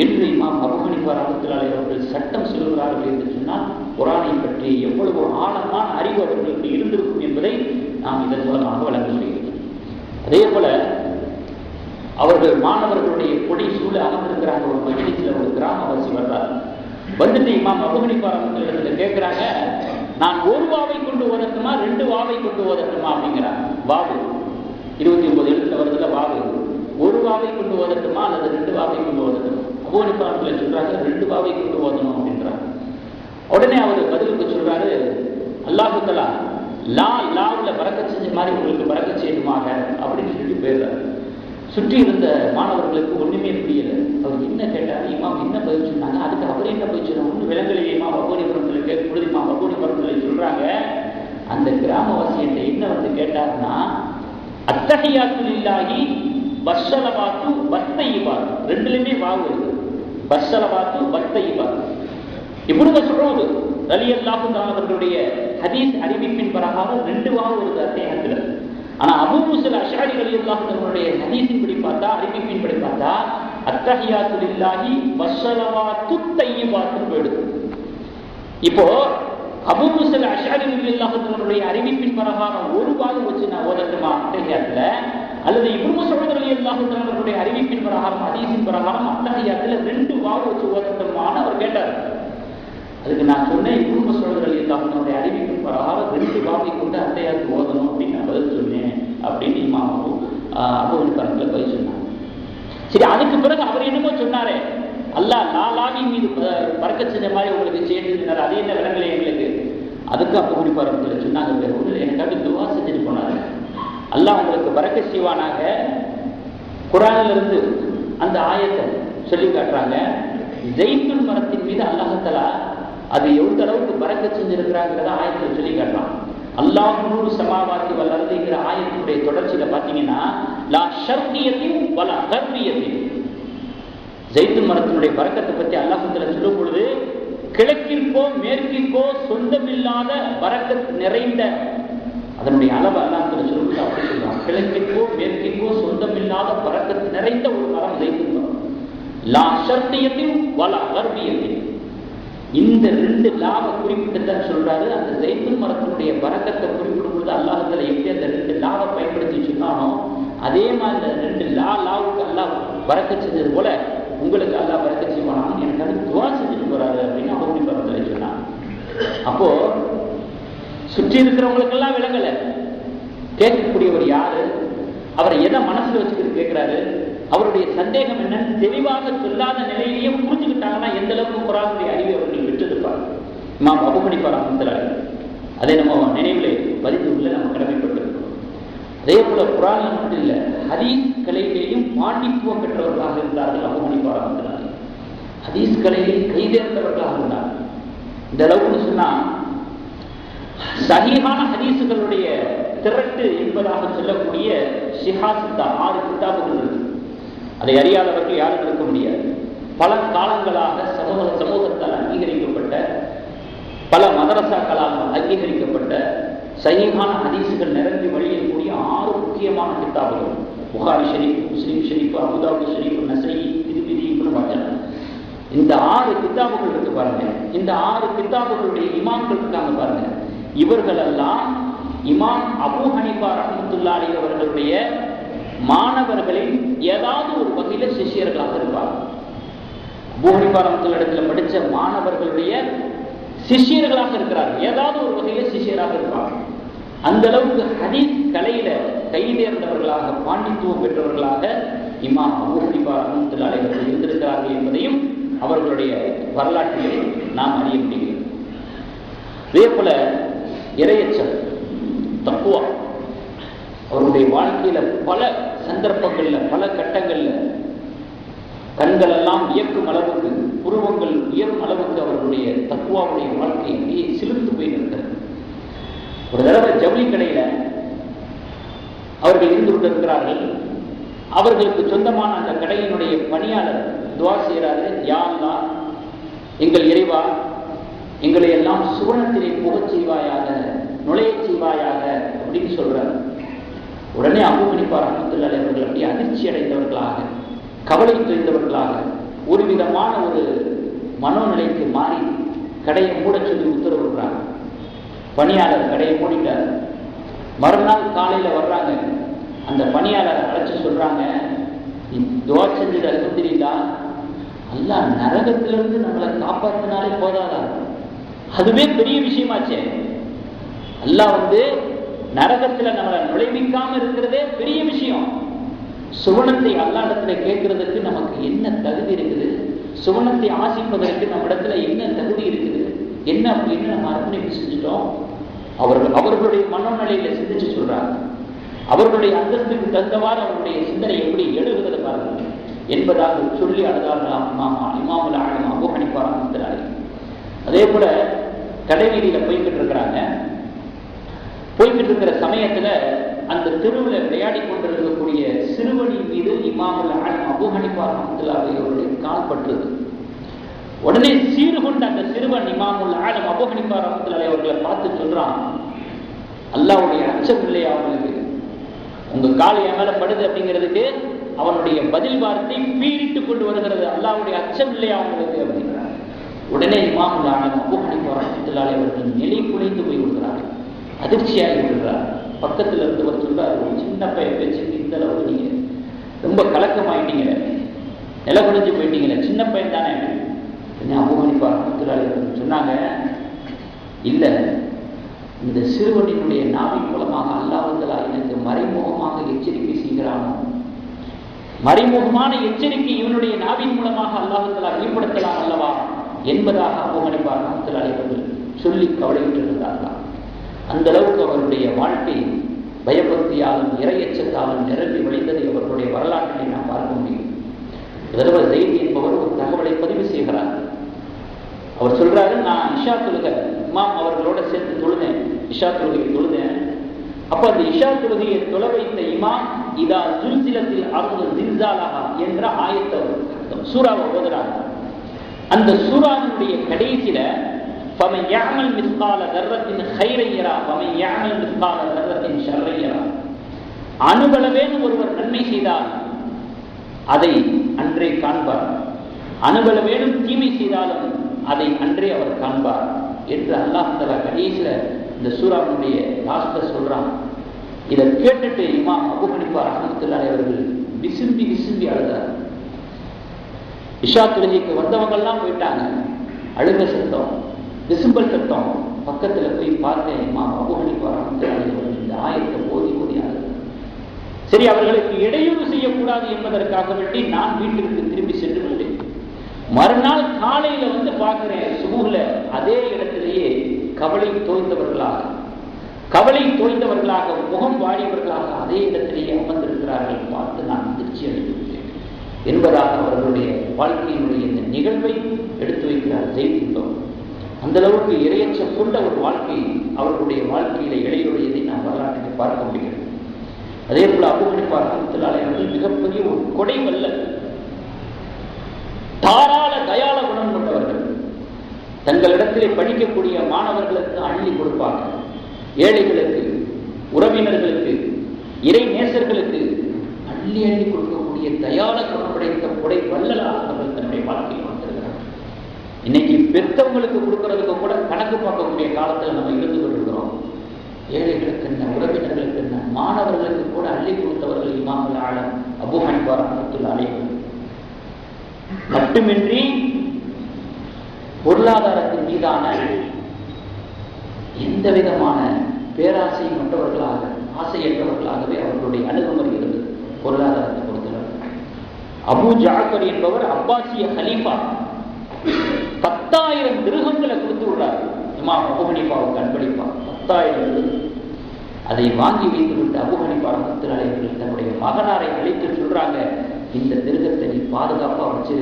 A: என்று இமாம் அபூ ஹனீஃபா ரஹ்மத்துல்லாஹி அவர்கள் சட்டம் சொல்கிறார்கள் என்று சொன்னால் குர்ஆனை பற்றி எவ்வளவு ஆழமான அறிவு அவர்களுக்கு இருந்திருக்கும் என்பதை நாம் இதன் மூலமாக வழங்க முடிகிறது. அதே போல அவர்கள் மாணவர்களுடைய கொடி சூழ அமர்ந்திருக்கிறாங்க. ஒரு மஜ்லிஸ்ல ஒரு கிராமவாசி வர்றார். வந்துட்டு இமாம் அபூ ஹனீஃபா ரஹ்மத்துல்லாஹி கேட்கிறாங்க, நான் ஒரு வாவை கொண்டு ஓதட்டுமா 2 வாவை கொண்டு ஓதட்டுமா அப்படிங்கிறாங்க. வாவு 29 எழுத்துல வருதுல வாவு, ஒரு வாவை கொண்டு ஓதட்டுமா அல்லது 2 வாவை கொண்டு ஓதட்டுமா? அபூ ஹனீஃபா ரஹ்மத்துல்லாஹி சொல்றாங்க 2 வாவை கொண்டு ஓதணும் அப்படின்றாங்க. உடனே அவர் பதிலுக்கு சொல்றாரு, அல்லாஹ் தஆலா லாவுல பரக்கத் செஞ்ச மாதிரி உங்களுக்கு பரக்கத் செய்யணுமாக அப்படின்னு சொல்லிட்டு போயிடுறாரு. சுற்றி இருந்த மாணவர்களுக்கு ஒண்ணுமே புரியல. அவர் என்ன கேட்டார், இமாம் என்ன பதில் சொன்னாங்க, அதுக்கு அவர் என்ன பதில் சொன்னாங்க ஒன்றும் விலங்கலையே. இமாம் அபூ ஹனீஃபா கேட்கும் பொழுது இமாம் அபூ ஹனீஃபா சொல்றாங்க, அந்த கிராமவாசியத்தை என்ன வந்து கேட்டார்னா, அத்தஹியாத்து லில்லாஹி வஸ்ஸலவாத்து வத்தய்யிபாத், ரெண்டுலயுமே வாவு இருக்கு. வஸ்ஸலவாத்து வத்தய்யிபாத் இப்னு மஸ்ஊத் ரலியல்லாஹு தஆலா அவர்களுடைய ஹதீஸ் அறிவிப்பின் பிரகாரம் 2 வாவு வருது அத்தியாயத்தில். ஆனா அபூ மூஸா அஷ்அரி ரலியல்லாஹு அவர்களுடைய ஹதீஸின் படி பார்த்தா, அறிவிப்பின் படி பார்த்தா அத்தஹியாத்து லில்லாஹி வஸ்ஸலவாத்து தய்யிபாத் போயிடுது. இப்போ அபூ மூஸா அஷ்அரி ரலியல்லாஹு அவர்களுடைய அறிவிப்பின் பிரகாரம் ஒரு வாவு வச்சு நான் ஓதட்டுமா அத்தஹியாத்துல, அல்லது இப்னு மஸ்ஊத் ரலியல்லாஹு அவர்களுடைய அறிவிப்பின் பிரகாரம் ஹதீஸின் பிரகாரம் அத்தஹியாத்துல 2 வாவு வச்சு ஓதட்டுமான்னு அவர் கேட்டார். அதுக்கு நான் சொன்னேன், இப்னு மஸ்ஊத் ரலியல்லாஹு அவர்களுடைய அறிவிப்பின் பிரகாரம் 2 வாவை கொண்டு அத்தஹியாத்து ஓதணும் அப்படின்னு நான் பதில் சொன்னேன் அப்படின்னு இமாம் அபூ ஹனீஃபா பதில் சொன்னாங்க. சரி, அதுக்கு பிறகு அவர் என்னமோ சொன்னாரே, அல்லாஹ் லாவி மீது பரக்கத் செஞ்ச மாதிரி உங்களுக்கு செய்யணும், அது என்ன விலங்கலை எங்களுக்கு? அதுக்கு அபூ ஹனீஃபா சொன்னாங்க, எனக்காக துவா செஞ்சுட்டு போனாரு, அல்லாஹ் உங்களுக்கு பரக்கத் செய்வானாக. குர்ஆனில் இருந்து அந்த ஆயத்தை சொல்லி காட்டுறாங்க. ஜெய்துன் மரத்தின் மீது அல்லாஹ் தஆலா அது எவ்வளவு அளவுக்கு பரக்கத் செஞ்சிருக்கிறாங்கிறத ஆயத்தில் சொல்லி காட்டுறான். அல்லாஹ் நூறு சமாவாத்தி வல் அர்திங்கிற ஆயத்தினுடைய தொடர்ச்சியில பாத்தீங்கன்னா, லா ஷர்கியத்தின் வலா கர்பியத்தின், ஜெய்துன் மரத்தினுடைய பரக்கத்தை பற்றி அல்லாஹ் தஆலா சொல்லும் பொழுது, கிழக்கிற்கோ மேற்கிற்கோ சொந்தமில்லாத பரக்கத் நிறைந்த, அதனுடைய அளவு அல்லாஹ் தஆலா சொல்லும்போது அப்படி சொல்றான், கிழக்கிற்கோ மேற்கிற்கோ சொந்தமில்லாத பரக்கத் நிறைந்த ஒரு மரம் ஜெய்துன் மரம். லா ஷர்கியத்தின் வலா கர்பியத்தின், இந்த 2 லாவை குறிப்பிட்டுதான் சொல்றாரு. அந்த ஜெய்துன் மரத்தினுடைய பரக்கத்தை குறிப்பிடும் பொழுது அல்லாஹ் தஆலா எப்படி அந்த 2 லாவை பயன்படுத்தி சொன்னானோ, அதே மாதிரி அந்த 2 லாவுக்கு அல்லாஹ் பரக்கத் செஞ்சது போல உங்களுக்கு அல்லாஹ் பரக்கத் செய்வானான்னு எனக்கு துவா செஞ்சுட்டு போறாரு அப்படின்னு அபூ ஹனீஃபா சொன்னாங்க. அப்போ சுற்றி இருக்கிறவங்களுக்கெல்லாம் விளங்கல, கேட்கக்கூடியவர் யாரு, அவரை எதை மனசுல வச்சுக்கிட்டு கேட்கிறாரு, அவருடைய சந்தேகம் என்னன்னு தெளிவாக சொல்லாத நிலையிலேயே புரிஞ்சுக்கிட்டாங்கன்னா எந்த அளவுக்கு குர்ஆனுடைய அறிவை அவர்கள் பெற்றிருப்பாங்க. இமாம் அபூ ஹனீஃபா ரஹ்மத்துல்லாஹி அதை நம்ம நினைவில் பதித்து உள்ள நம்ம கடமைப்பட்டிருக்கிறோம். அதே போல குர்ஆனில் மட்டும் இல்லை, ஹதீஸ் கலையிலேயும் பாண்டித்துவம் பெற்றவர்களாக இருந்தார்கள் அபூ ஹனீஃபா ரஹ்மத்துல்லாஹி. ஹதீஸ் கலையிலே கைதேர்ந்தவர்களாக இருந்தார்கள். இந்த அளவுக்கு சொன்னா சஹீஹான ஹதீஸுகளுடைய திரட்டு என்பதாக சொல்லக்கூடிய ஷிஹாசித்தா 6 கிதாபுகள் இருக்கு. அதை அறியாதவர்கள் யாரும் இருக்க முடியாது. பல காலங்களாக சமூகத்தால் அங்கீகரிக்கப்பட்ட, பல மதரசாக்களால் அங்கீகரிக்கப்பட்ட சஹீஹான ஹதீஸுகள் நிரம்பி வழியக்கூடிய 6 முக்கியமான கிதாபுகள். புகாரி ஷரீஃப், முஸ்லிம் ஷரீஃப், அபூதாவூத் ஷரீஃப், நஸஈ, திர்மிதி, இப்னு மாஜா. இந்த 6 கிதாபுகள் இருக்கு பாருங்க. இந்த 6 கிதாபுகளுடைய இமாம்கள் இருக்காங்க பாருங்க. இவர்களெல்லாம் இமாம் அபூ ஹனீஃபா ரஹ்மத்துல்லாஹி அலைஹி அவர்களுடைய மாணவர்களின் ஏதாவது ஒரு வகையில சிஷ்யர்களாக இருப்பாங்க. அபூ ஹனீஃபா ரஹ்மத்துல்லாஹி இடத்துல படிச்ச மாணவர்களுடைய சிஷ்யர்களாக இருக்கிறார்கள். ஏதாவது ஒரு வகையில சிஷ்யராக இருப்பாங்க. அந்த அளவுக்கு ஹதீஸ் கலையில கைதேர்ந்தவர்களாக, பாண்டித்துவம் பெற்றவர்களாக இமாம் அபூ ஹனீஃபா ரஹ்மத்துல்லாஹி அலைஹி அவர்கள் இருந்திருக்கிறார்கள் என்பதையும் அவர்களுடைய வரலாற்றிலே நாம் அறிய முடியும். இதே போல இறையச்சம், தக்வா அவருடைய வாழ்க்கையில பல சந்தர்ப்பங்கள்ல, பல கட்டங்கள்ல கண்கள் எல்லாம் இயக்கும் அளவுக்கு, புருவங்கள் உயரும் அளவுக்கு அவர்களுடைய தக்வாவுடைய வாழ்க்கை அப்படியே சிலிர்த்து போயிருக்கிறது. ஒரு தடவை ஜவுளி கடையில அவர்கள் இருந்து கொண்டிருக்கிறார்கள். அவர்களுக்கு சொந்தமான அந்த கடையினுடைய பணியாளர் துஆ செய்கிறாரு, யா அல்லாஹ், எங்கள் இறைவா, எங்களை எல்லாம் சுவனத்திலே புகச் செய்வாயாக, நுழைய செய்வாயாக அப்படின்னு சொல்றாரு. உடனே அபூ ஹனீஃபா ரஹ்மத்துல்லாஹி அலைஹி அவர்கள் அப்படியே அதிர்ச்சி அடைந்தவர்களாக, கவலை தெரிந்தவர்களாக, ஒரு விதமான ஒரு மனோநிலைக்கு மாறி கடையை மூட சொல்லி உத்தரவிடுறாங்க. பணியாளர் கடையை மூடிட்டார். மறுநாள் காலையில வர்றாங்க. அந்த பணியாளரை அழைச்சி சொல்றாங்க, துஆ செஞ்சது அல்ஹம்துலில்லாஹ், அல்லாஹ் நரகத்திலிருந்து நம்மளை காப்பாற்றினாலே போதாதா? அதுவே பெரிய விஷயமாச்சே. அல்லாஹ் நரகத்துல நம்மளை நுழைவிக்காம இருக்கிறதே பெரிய விஷயம். சுவனத்தை அல்லாஹ்விடத்துல கேட்கறதுக்கு நமக்கு என்ன தகுதி இருக்குது? சுவனத்தை ஆசிப்பதற்கு நம்ம இடத்துல என்ன தகுதி இருக்குது? என்ன அப்படின்னு நம்ம அர்ப்பணிப்பு செஞ்சுட்டோம். அவர்களுடைய மனோநிலையில சிந்திச்சு சொல்றாங்க. அவர்களுடைய அந்தஸ்துக்கு தகுந்தவாறு அவருடைய சிந்தனை எப்படி எழுதுகிறது பாருங்க என்பதாக சொல்லி அழுதார்கள் இமாமுல் ஆலம் அபூ ஹனீஃபா ரஹ்மத்துல்லாஹி அலைஹி. அதே போல கடைவீதியில போய்கிட்டு இருக்கிறாங்க. போய்கிட்டு இருக்கிற சமயத்துல அந்த தெருவில் விளையாடி கொண்டிருக்கக்கூடிய சிறுவனின் மீது இமாமுல் ஆலம் அபூ ஹனீஃபா ரஹ்மத்துல்லாஹி அலைஹி அவருடைய கால் பட்டுது. உடனே சீர்கொண்ட அந்த சிறுவன் இமாமுல் ஆலம் அபூ ஹனீஃபா ரஹ்மத்துல்லாஹி அலைஹி அவர்களை பார்த்து சொல்றான், அல்லாஹ்வுடைய அச்சம் இல்லையா அவனுக்கு? உங்க கால் என் மேல படுது அப்படிங்கிறதுக்கு அவனுடைய பதில் வார்த்தை பீரிட்டு கொண்டு வருகிறது, அல்லாஹ்வுடைய அச்சம் இல்லையா அவங்களுக்கு அப்படிங்கிறார். உடனே இமாமுல் ஆலம் அபூ ஹனீஃபா ரஹ்மத்துல்லாஹி அலைஹி அவர்கள் நிலை குலைந்து போய் விடுகிறார், அதிர்ச்சியாகி விடுகிறார். பக்கத்துல இருந்தவர் சொல்றார், ஒரு சின்ன பையன் பேச்சுக்கு இந்த அளவுக்கு நீங்க ரொம்ப கலக்கமாயிட்டீங்க, நில குலைஞ்சு போயிட்டீங்களே, சின்ன பையன் தானே. அபூ ஹனீஃபா ரஹ்மத்துல்லாஹி அலைஹி சொன்னாங்க, இல்ல, இந்த சிறுவனினுடைய நாவின் மூலமாக அல்லாஹ் எனக்கு மறைமுகமாக எச்சரிக்கை செய்கிறானோ, மறைமுகமான எச்சரிக்கை இவனுடைய நாவின் மூலமாக அல்லாஹ் வெளிப்படுத்தலாம் அல்லவா என்பதாக அபூ ஹனீஃபா ரஹ்மத்துல்லாஹி அலைஹி அவர்கள் சொல்லி கவலையிட்டு இருந்தார்களா. அந்த அளவுக்கு அவருடைய வாழ்க்கை பயபக்தியாலும் இறையச்சத்தாலும் நிரம்பி வழிந்ததை அவர்களுடைய வரலாற்றினை நாம் பார்க்க முடியும். தடவை ஸைத் என்பவர் ஒரு தகவலை பதிவு செய்கிறார். அவர் சொல்றாரு, நான் இஷா தொழுகை இமாம் அவர்களோட சேர்த்து தொழுதேன், இஷா தொழுகையை தொழுதேன். அப்ப அந்த இஷா தொழுகையை தொலை வைத்த இமாம் இதா ஜுல்சிலத்தில் அர்து ஜில்சாலஹா என்ற ஆயத்தை சூராவை ஓதுறாங்க. அந்த சூராவினுடைய கடைசியில فَمَنْ يَعْمَلْ مِثْقَالَ ذَرَّةٍ خَيْرًا يَرَهُ وَمَنْ يَعْمَلْ مِثْقَالَ ذَرَّةٍ شَرًّا يَرَهُ. அணுவளவேனும் ஒருவர் நன்மை செய்தால் அதை அன்றே காண்பார், அணுவளவேனும் தீமை செய்தாலும் அதை அன்றே அவர் காண்பார் என்று அல்லாஹ் தஆலா கடைசியில இந்த சூராவுடைய லாஸ்ட்ல சொல்றான். இதை கேட்டுட்டு இமாம் அபூ ஹனீஃபா ரஹ்மத்துல்லாஹி அலைஹி அவர்கள் விசும்பி விசும்பி அழுதார். இஷா தொழுகைக்கு வந்தவங்கெல்லாம் போயிட்டாங்க, அழுக சத்தம், விசும்பல் சத்தம். பக்கத்துல போய் பார்த்தேன், இமாம் அபூ ஹனீஃபா ரஹ்மத்துல்லாஹி அலைஹி அவர்கள் இந்த ஆயத்தை ஓதி ஓதி அழுதார். சரி, அவர்களுக்கு இடையூறு செய்யக்கூடாது என்பதற்காக வேண்டி நான் வீட்டிற்கு திரும்பி சென்று விட்டேன். மறுநாள் காலையில பார்க்கிறேன், சுபூஹ்ல அதே இடத்திலேயே கவலை தோய்ந்தவர்களாக, கவலை தோய்ந்தவர்களாக, முகம் வாடியவர்களாக அதே இடத்திலேயே அமர்ந்திருக்கிறார்கள். பார்த்து நான் அதிர்ச்சி அடைந்திருக்கிறேன் என்பதாக அவர்களுடைய வாழ்க்கையினுடைய இந்த நிகழ்வை எடுத்து வைக்கிறார் ஜெய்தின்பம். அந்த அளவுக்கு இரையச்சம் கொண்ட ஒரு வாழ்க்கை அவர்களுடைய வாழ்க்கையில இடையுடையதை நாம் வரலாற்றிலே பார்க்க முடிகிறது. அதே போல அபூ ஹனீஃபா ரஹ்மத்துல்லாஹி அலைஹி மிகப்பெரிய ஒரு கொடை வல்லல், தாராள தயாள குணம் கொண்டவர்கள். தங்களிடத்திலே படிக்கக்கூடிய மாணவர்களுக்கு அள்ளி கொடுப்பாங்க, ஏழைகளுக்கு, உறவினர்களுக்கு, இறை நேசர்களுக்கு அள்ளி அள்ளி கொடுக்கக்கூடிய தயாள குணம் படைத்த கொடை வல்லலாக அவர்கள் தன்னுடைய வாழ்க்கையில் வந்திருக்கிறார்கள். இன்னைக்கு பெற்றவங்களுக்கு கொடுக்கறதுக்கு கூட கணக்கு பார்க்கக்கூடிய காலத்தில் நம்ம இருந்து கொண்டிருக்கிறோம். ஏழைகளுக்கு என்ன, உறவினர்களுக்கு என்ன, மாணவர்களுக்கு கூட அள்ளி கொடுத்தவர்கள் இமாமுல் ஆலம் அபூ ஹனீஃபா ரஹ்மத்துல்லாஹி அலைஹி. மட்டுமின்றி பொருளாதாரத்தின் மீதான எந்த விதமான பேராசை கொண்டவர்களாக, ஆசையற்றவர்களாகவே அவர்களுடைய அணுகுமுறை இருந்தது. பொருளாதாரத்தை பொறுத்தவர்கள் அபூ ஜாஃபர் என்பவர் அப்பாசிய ஹலீஃபா 10,000 திர்ஹம்களை கொடுத்து விடுறார் இமாம் அபூ ஹனீஃபாவுக்கு அன்பளிப்பா. 10,000 திர்ஹம். அதை வாங்கி வைத்துவிட்டு அபூ ஹனீஃபா ரஹ்மத்துல்லாஹி அலைஹி தன்னுடைய மகனாரை அழைத்து சொல்றாங்க, இந்த திருகத்தை நீ பாதுகாப்பா வச்சு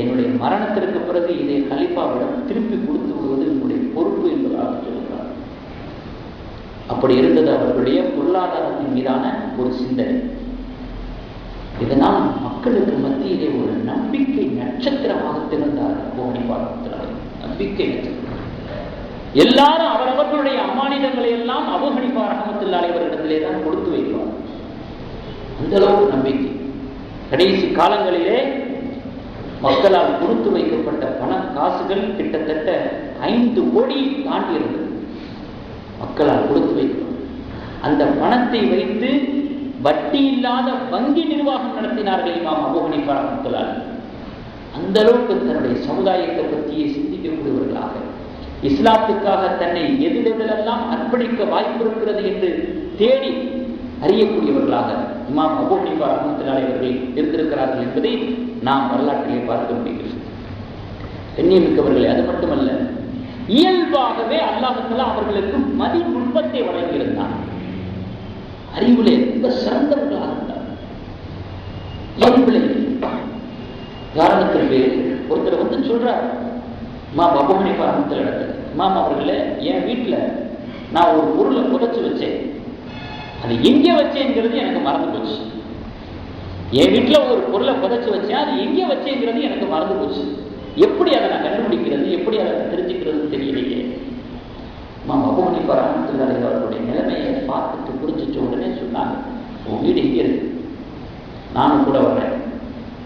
A: என்னுடைய மரணத்திற்கு பிறகு இதை ஹலீஃபாவிடம் திருப்பி கொடுத்து விடுவது என்னுடைய பொறுப்பு என்பதாக சொல்கிறார். அப்படி இருந்தது அவர்களுடைய பொருளாதாரத்தின் மீதான ஒரு சிந்தனை. இதனால் மக்களுக்கு மத்தியிலே ஒரு நம்பிக்கை நட்சத்திரமாக திறந்தார் அபூ ஹனீஃபா ரஹ்மத்துல்லாஹி அலைஹி. நம்பிக்கை நட்சத்திரம். எல்லாரும் அவரவர்களுடைய அமானிதங்களை எல்லாம் அபூ ஹனீஃபா ரஹ்மத்துல்லாஹி அலைஹி அவர்களிடத்திலே தான் கொடுத்து வைப்பார். அந்த அளவுக்கு நம்பிக்கை. கடைசி காலங்களிலே மக்களால் கொடுத்து வைக்கப்பட்ட பண காசுகள் கிட்டத்தட்ட 5 கோடி தாண்டி இருந்தது. மக்களால் கொடுத்து வைக்கப்படும் அந்த பணத்தை வைத்து வட்டி இல்லாத வங்கி நிர்வாகம் நடத்தினார்கள் இமாம் அபூ ஹனீஃபா ரஹ்மத்துல்லாஹி அலைஹி. அந்த அளவுக்கு தன்னுடைய சமுதாயத்தை பற்றியே சிந்திக்கக்கூடியவர்களாக, இஸ்லாத்துக்காக தன்னை எதிலெல்லாம் அர்ப்பணிக்க வாய்ப்பு இருக்கிறது என்று தேடி அறியக்கூடியவர்களாக இமாம் அபூ ஹனீஃபா ரஹ்மத்துல்லாஹி அலைஹி அவர்கள் இருந்திருக்கிறார்கள் என்பதை நாம் வரலாற்றிலே பார்க்க முடிகிறது. கண்ணியமிக்கவர்களே, அது மட்டுமல்ல, இயல்பாகவே அல்லாஹ் தஆலா அவர்களுக்கு மதிநுட்பத்தை வழங்கியிருந்தான். அறிவிலே ரொம்ப சிறந்தவர்களாக இருந்தார். இயல்பிலே காரணத்திற்கு ஒருத்தர் வந்து சொல்றார், இமாம் அபூ ஹனீஃபா ரஹ்மத்துல்லாஹி அலைஹி, இமாம் அவர்களே, என் வீட்டில் நான் ஒரு பொருளை புதைச்சு வச்சேன், அது எங்கே வச்சேங்கிறது எனக்கு மறந்து போச்சு. என் வீட்டில் ஒரு பொருளை புதைச்சு வச்சேன், அது எங்கே வச்சேங்கிறது எனக்கு மறந்து போச்சு. எப்படி அதை நான் கண்டுபிடிக்கிறது, எப்படி அதை தெரிஞ்சுக்கிறது தெரியலையே. அபூ ஹனீஃபா ரஹ்மத்துல்லாஹி அலைஹி அவர்களுடைய நிலைமையை பார்த்துட்டு புரிஞ்சிச்ச உடனே சொன்னாங்க, உன் வீடு இங்கே இருக்கு, நானும் கூட வர்றேன்.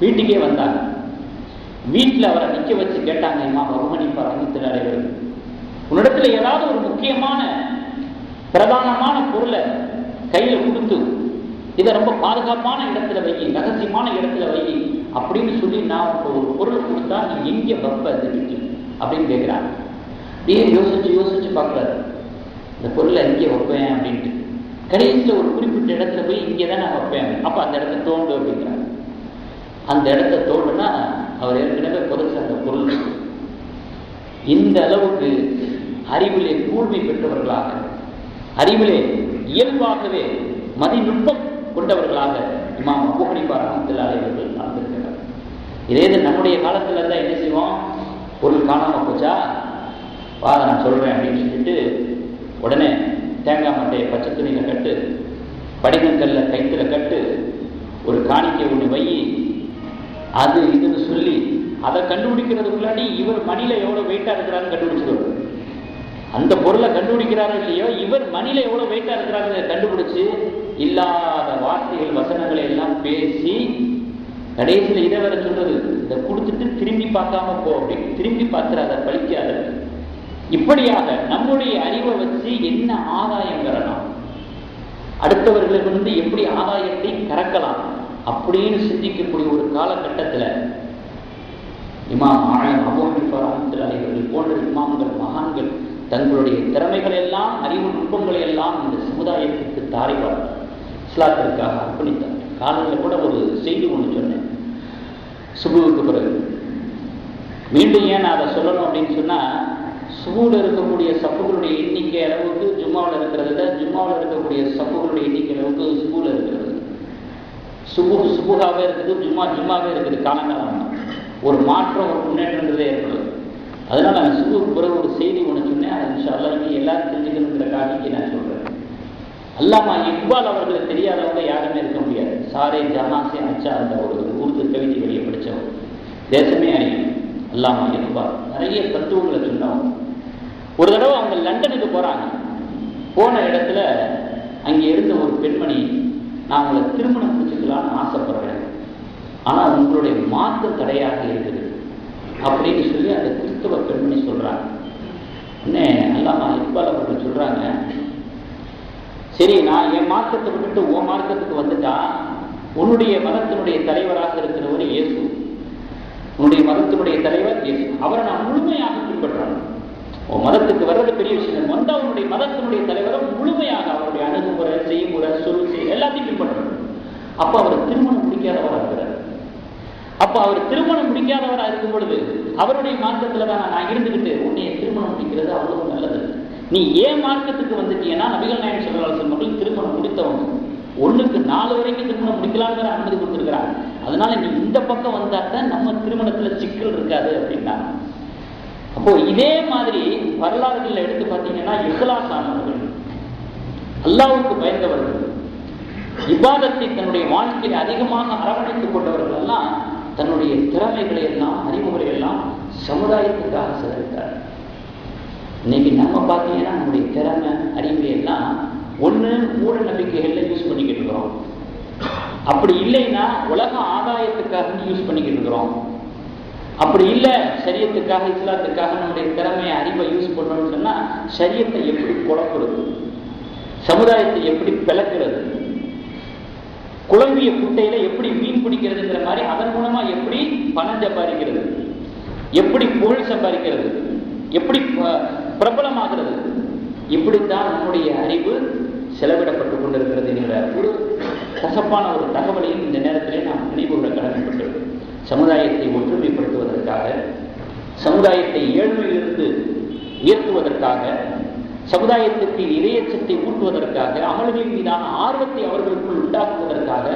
A: வீட்டுக்கே வந்தாங்க. வீட்டில் அவரை நிற்க வச்சு கேட்டாங்க, இமாம் அபூ ஹனீஃபா ரஹ்மத்துல்லாஹி அலைஹி அவர்கள், உன்னிடத்துல ஏதாவது ஒரு முக்கியமான பிரதானமான பொருளை கையில கொடுத்து இதை ரொம்ப பாதுகாப்பான இடத்துல வை, ரகசியமான இடத்துல வை அப்படின்னு சொல்லி நான் ஒரு பொருள் கொடுத்தா நீ எங்கே வைப்ப வீட்டு அப்படின்னு கேட்கிறாங்க. அப்படியே யோசிச்சு பார்க்குறாரு, இந்த பொருளை எங்கே வைப்பேன் அப்படின்ட்டு. கடைசியில் ஒரு குறிப்பிட்ட இடத்துல போய் இங்கே தான் நான் வைப்பேன். அப்போ அந்த இடத்த தோண்டு அப்படிங்கிறாங்க. அந்த இடத்த தோண்டுனா அவர் ஏற்கனவே புதைச்ச அந்த பொருள். இந்த அளவுக்கு அறிவிலே கூர்மை பெற்றவர்களாக, அறிவிலே இயல்பாகவே மதிநுட்பம் கொண்டவர்களாக இமாம் அபூ ஹனீஃபா ரஹ்மத்துல்லாஹி அலைஹி அவர்கள் நடந்திருக்கிறார். இதே இது நம்முடைய காலத்தில் இருந்தால் என்ன செய்வோம், பொருள் காணாமல் போச்சா, வா நான் சொல்கிறேன் அப்படின்னு சொல்லிட்டு உடனே தேங்காய் மட்டையை பச்சை துணியில் கட்டு, படிகங்கல்ல கைத்தில் கட்டு, ஒரு காணிக்கை ஒன்று வை, அது இதுன்னு சொல்லி அதை கண்டுபிடிக்கிறதுக்குள்ளாடி இவர் மணியில் எவ்வளோ வெயிட்டாக இருக்கிறாருன்னு கண்டுபிடிச்சிடுவார். அந்த பொருளை கண்டுபிடிக்கிறாரோ இல்லையோ, இவர் மணியில் எவ்வளோ வெயிட்டாக இருக்கிறாருன்னு கண்டுபிடிச்சு இல்லாத வார்த்தைகள் வசனங்களை எல்லாம் பேசி கடைசியில் இதை வேற சொல்றது, இதை கொடுத்துட்டு திரும்பி பார்க்காம போ அப்படின்னு. திரும்பி பார்த்துறாத, பழிக்காத. இப்படியாக நம்முடைய அறிவை வச்சு என்ன ஆதாயம் பெறலாம், அடுத்தவர்களுக்கு எப்படி ஆதாயத்தை கறக்கலாம் அப்படின்னு சிந்திக்கக்கூடிய ஒரு காலகட்டத்தில் இமாம் ஆலம் அபூ ஹனீஃபா ரஹ்மத்துல்லாஹி அலைஹி போன்ற இமாம்கள், மகான்கள் தங்களுடைய திறமைகள் எல்லாம், அறிவு நுட்பங்களை எல்லாம் இந்த சமுதாயத்திற்கு தாரைவார், இஸ்லாத்திற்காக அர்ப்பணித்தார். காலையில் கூட ஒரு செய்தி ஒன்று சொன்னேன் சுபுவுக்கு பிறகு. மீண்டும் ஏன் நான் அதை சொல்லணும் அப்படின்னு சொன்னால், சுபூல இருக்கக்கூடிய சப்புகளுடைய எண்ணிக்கை அளவுக்கு ஜும்மாவில் இருக்கிறதுல, ஜும்மாவில் இருக்கக்கூடிய சப்புகளுடைய எண்ணிக்கை அளவுக்கு சுபூல இருக்கிறது. சுபுகாவே இருக்குது, ஜும்மாவே இருக்குது. காலங்காலம் ஒரு மாற்றம், ஒரு முன்னேற்றன்றதே ஏற்படுது. அதனால நான் சுபுக்கு பிறகு ஒரு செய்தி ஒன்று சொன்னேன். அது இன்ஷா அல்லாஹ் இங்கே எல்லாரும் தெரிஞ்சுக்கணுங்கிற காரணத்துக்கு நான் சொல்றேன். அல்லாமா இக்பால் அவர்களுக்கு தெரியாதவங்க யாருமே இருக்க முடியாது. சாரே ஜஹாசே அச்சா அந்த ஒரு உருது கவிதை வெளியே படித்தவர், தேசமே அறியும். அல்லாமா இக்பால் நிறைய தத்துவங்களை சொன்னவங்க. ஒரு தடவை அவங்க லண்டனுக்கு போறாங்க. போன இடத்துல அங்கே இருந்த ஒரு பெண்மணி, நான் உங்களை திருமணம் முடிச்சுக்கலான்னு ஆசைப்படுறேன், ஆனால் உங்களுடைய மார்க்கம் தடையாக இருக்குது அப்படின்னு சொல்லி அந்த கிறிஸ்தவ பெண்மணி சொல்றாங்க. உடனே அல்லாமா இக்பால் அவர்கள் சொல்றாங்க, சரி நான் என் மார்க்கத்தை விட்டுட்டு உன் மார்க்கத்துக்கு வந்துட்டா, உன்னுடைய மதத்தினுடைய தலைவராக இருக்கிறவர் இயேசு, உன்னுடைய மதத்தினுடைய தலைவர் இயேசு, அவரை நான் முழுமையாக பின்பற்றேன். உன் மதத்துக்கு வர்றது பெரிய விஷயம், வந்தா உன்னுடைய மதத்தினுடைய தலைவரை முழுமையாக அவருடைய அணுகுமுறை, செய்முறை, சொல் எல்லாத்தையும் பின்பற்றணும். அப்ப அவர் திருமணம் முடிக்காதவராக இருக்கிறார். அப்ப அவர் திருமணம் முடிக்காதவராக இருக்கும் பொழுது அவருடைய மார்க்கத்துல தான் நான் இருந்துகிட்டு உன்னைய திருமணம் முடிக்கிறது அவ்வளவு நல்லது. நீ ஏன் மார்க்கத்துக்கு வந்துட்டீங்கன்னா, நபிகள் நாயகம் ஸல்லல்லாஹு அலைஹி வஸல்லம் மக்கள் திருமணம் முடித்தவங்க 1க்கு 4 வரைக்கும் திருமணம் முடிக்கலாங்கிற அனுமதி கொடுத்துருக்கிறாங்க. அதனால நீ இந்த பக்கம் வந்தாத்தான் நம்ம திருமணத்துல சிக்கல் இருக்காது அப்படின்னா. அப்போ இதே மாதிரி வரலாறுகள் எடுத்து பார்த்தீங்கன்னா, இஹ்லாஸ் ஆனவர்கள், அல்லாஹ்வுக்கு பயந்தவர்கள், இபாதத்தை தன்னுடைய வாழ்க்கையில் அதிகமாக அரவணைத்துக் கொண்டவர்கள் எல்லாம் தன்னுடைய திறமைகளை எல்லாம், அறிவுகளை எல்லாம் சமுதாயத்துக்காக செலவிட்டார். இன்னைக்கு நம்ம பார்த்தீங்கன்னா நம்முடைய திறமை, அறிவை எல்லாம் ஒன்று மூட நம்பிக்கைகளில் யூஸ் பண்ணிக்கிட்டு இருக்கிறோம். அப்படி இல்லைன்னா உலக ஆதாயத்துக்காக யூஸ் பண்ணிக்கிட்டு இருக்கிறோம். அப்படி இல்லை ஷரியத்துக்காக, இஸ்லாத்துக்காக நம்முடைய திறமையை, அறிவை யூஸ் பண்ணணும்னு சொன்னா ஷரியத்தை எப்படி குழப்புறது, சமுதாயத்தை எப்படி பிளக்கிறது, குழம்பிய குட்டையில எப்படி மீன் பிடிக்கிறதுங்கிற மாதிரி அதன் மூலமா எப்படி பணம் சம்பாதிக்கிறது, எப்படி புகழ் சம்பாதிக்கிறது, எப்படி பிரபலமாகிறது, இப்படித்தான் நம்முடைய அறிவு செலவிடப்பட்டுக் கொண்டிருக்கிறது என்கிற ஒரு கசப்பான ஒரு தகவலையும் இந்த நேரத்திலே நாம் நினைவுகூர கடமைப்பட்டது. சமுதாயத்தை ஒற்றுமைப்படுத்துவதற்காக, சமுதாயத்தை ஏழ்மையிலிருந்து உயர்த்துவதற்காக, சமுதாயத்திற்கு இறையச்சத்தை ஊட்டுவதற்காக, அமல்களின் மீதான ஆர்வத்தை அவர்களுக்குள் உண்டாக்குவதற்காக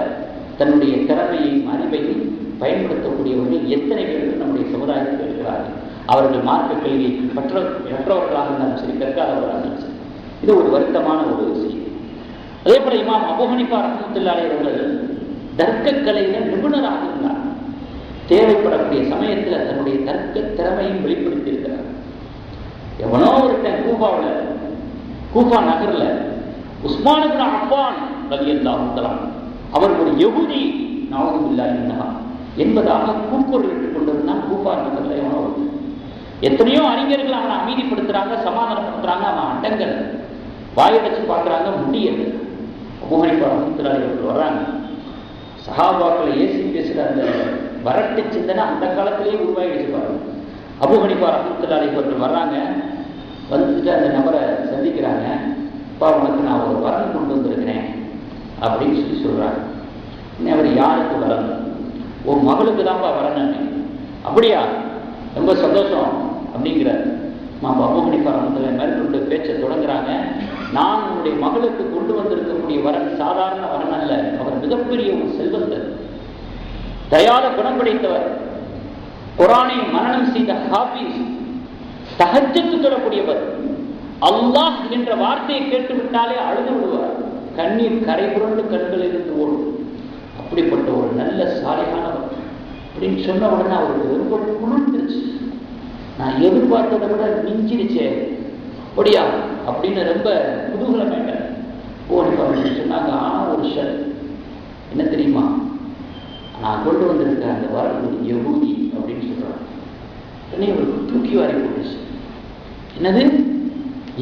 A: தன்னுடைய திறமையையும் அறிவையும் பயன்படுத்தக்கூடியவர்கள் எத்தனை பேர்கள் நம்முடைய சமுதாயத்தில் இருக்கிறார்கள். அவர்கள் மார்க்க கல்வியை பெற்றவர்களாக இருந்தாலும் சரி, கற்காதவர்களாக இருந்தாலும் சரி. இது ஒரு வருத்தமான ஒரு செய்தி. அதே போல இமாம் அபூ ஹனீஃபா ரஹ்மத்துல்லாஹி அலைஹி அவர்கள் தர்க்க கலையில நிபுணராக இருந்தார். தேவைப்படக்கூடிய சமயத்தில் தன்னுடைய தர்க்க திறமையும் வெளிப்படுத்தி இருக்கிறார். எவனோ ஒருத்தன் கூஃபா நகர்ல உஸ்மான் இப்னு அஃபான் ரலியல்லாஹு தஆலா அவர் ஒரு யஹூதி நஅூது பில்லாஹி மின்ஹா என்பதாக கூக்குரலிட்டுக் கொண்டிருந்தான். கூஃபா நகர்ல எவனோ எத்தனையோ அறிஞர்கள் அவனை அமைதிப்படுத்துறாங்க, சமாதானப்படுத்துறாங்க, அவன் அடங்கல், வாயடைச்சு பார்க்குறாங்க, முடியல. அபூ ஹனீஃபா ரஹ்மத்துல்லாஹி அவர்கள் வர்றாங்க. சஹாபாக்களை ஏசி பேசுகிற அந்த வரட்டு சிந்தனை அந்த காலத்திலேயே உருவாகிடுச்சு பாருங்க. அபூ ஹனீஃபா ரஹ்மத்துல்லாஹி அவர்கள் வர்றாங்க. வந்துட்டு அந்த நபரை சந்திக்கிறாங்க. அப்பா, உனக்கு நான் ஒரு வரன் கொண்டு வந்திருக்கிறேன் அப்படின்னு சொல்லி சொல்றாங்க. இன்னும் அவர் யாருக்கு வரன்? உன் மகளுக்கு தான்ப்பா வரணும். அப்படியா, ரொம்ப சந்தோஷம் அப்படிங்கிறார். அபூ ஹனீஃபா ரஹ்மத்துல்லாஹி மேற்கொண்டு பேச்சை தொடங்குறாங்க. நான் உன்னுடைய மகளுக்கு கொண்டு வந்திருக்கக்கூடிய வரன் சாதாரண வரன் அல்ல. அவர் மிகப்பெரிய ஒரு செல்வந்தர், தயார குணம் படைத்தவர், குர்ஆனை மனனம் செய்த ஹாஃபிஸ், தஹஜ்ஜத் சொல்லக்கூடியவர். அல்லாஹ் என்ற வார்த்தையை கேட்டுவிட்டாலே அழுது விடுவார், கண்ணீர் கரை புரண்டு கண்களிலிருந்து ஓடும். அப்படிப்பட்ட ஒரு நல்ல சாலிகானவர் அப்படின்னு சொன்ன உடனே அவருக்கு ரொம்ப குளிர்ந்துருச்சு. நான் எதிர்பார்த்ததை விட மிஞ்சிருச்சே, அப்படியா அப்படின்னு ரொம்ப குதூகலமாயிட்டார். சொன்னாங்க, ஒரு ஷர்ட் என்ன தெரியுமா, நான் கொண்டு வந்திருக்க அந்த வரன் யஹூதி அப்படின்னு சொல்றாங்க. உடனே அவருக்கு தூக்கி வாரி போட்டுச்சு. என்னது,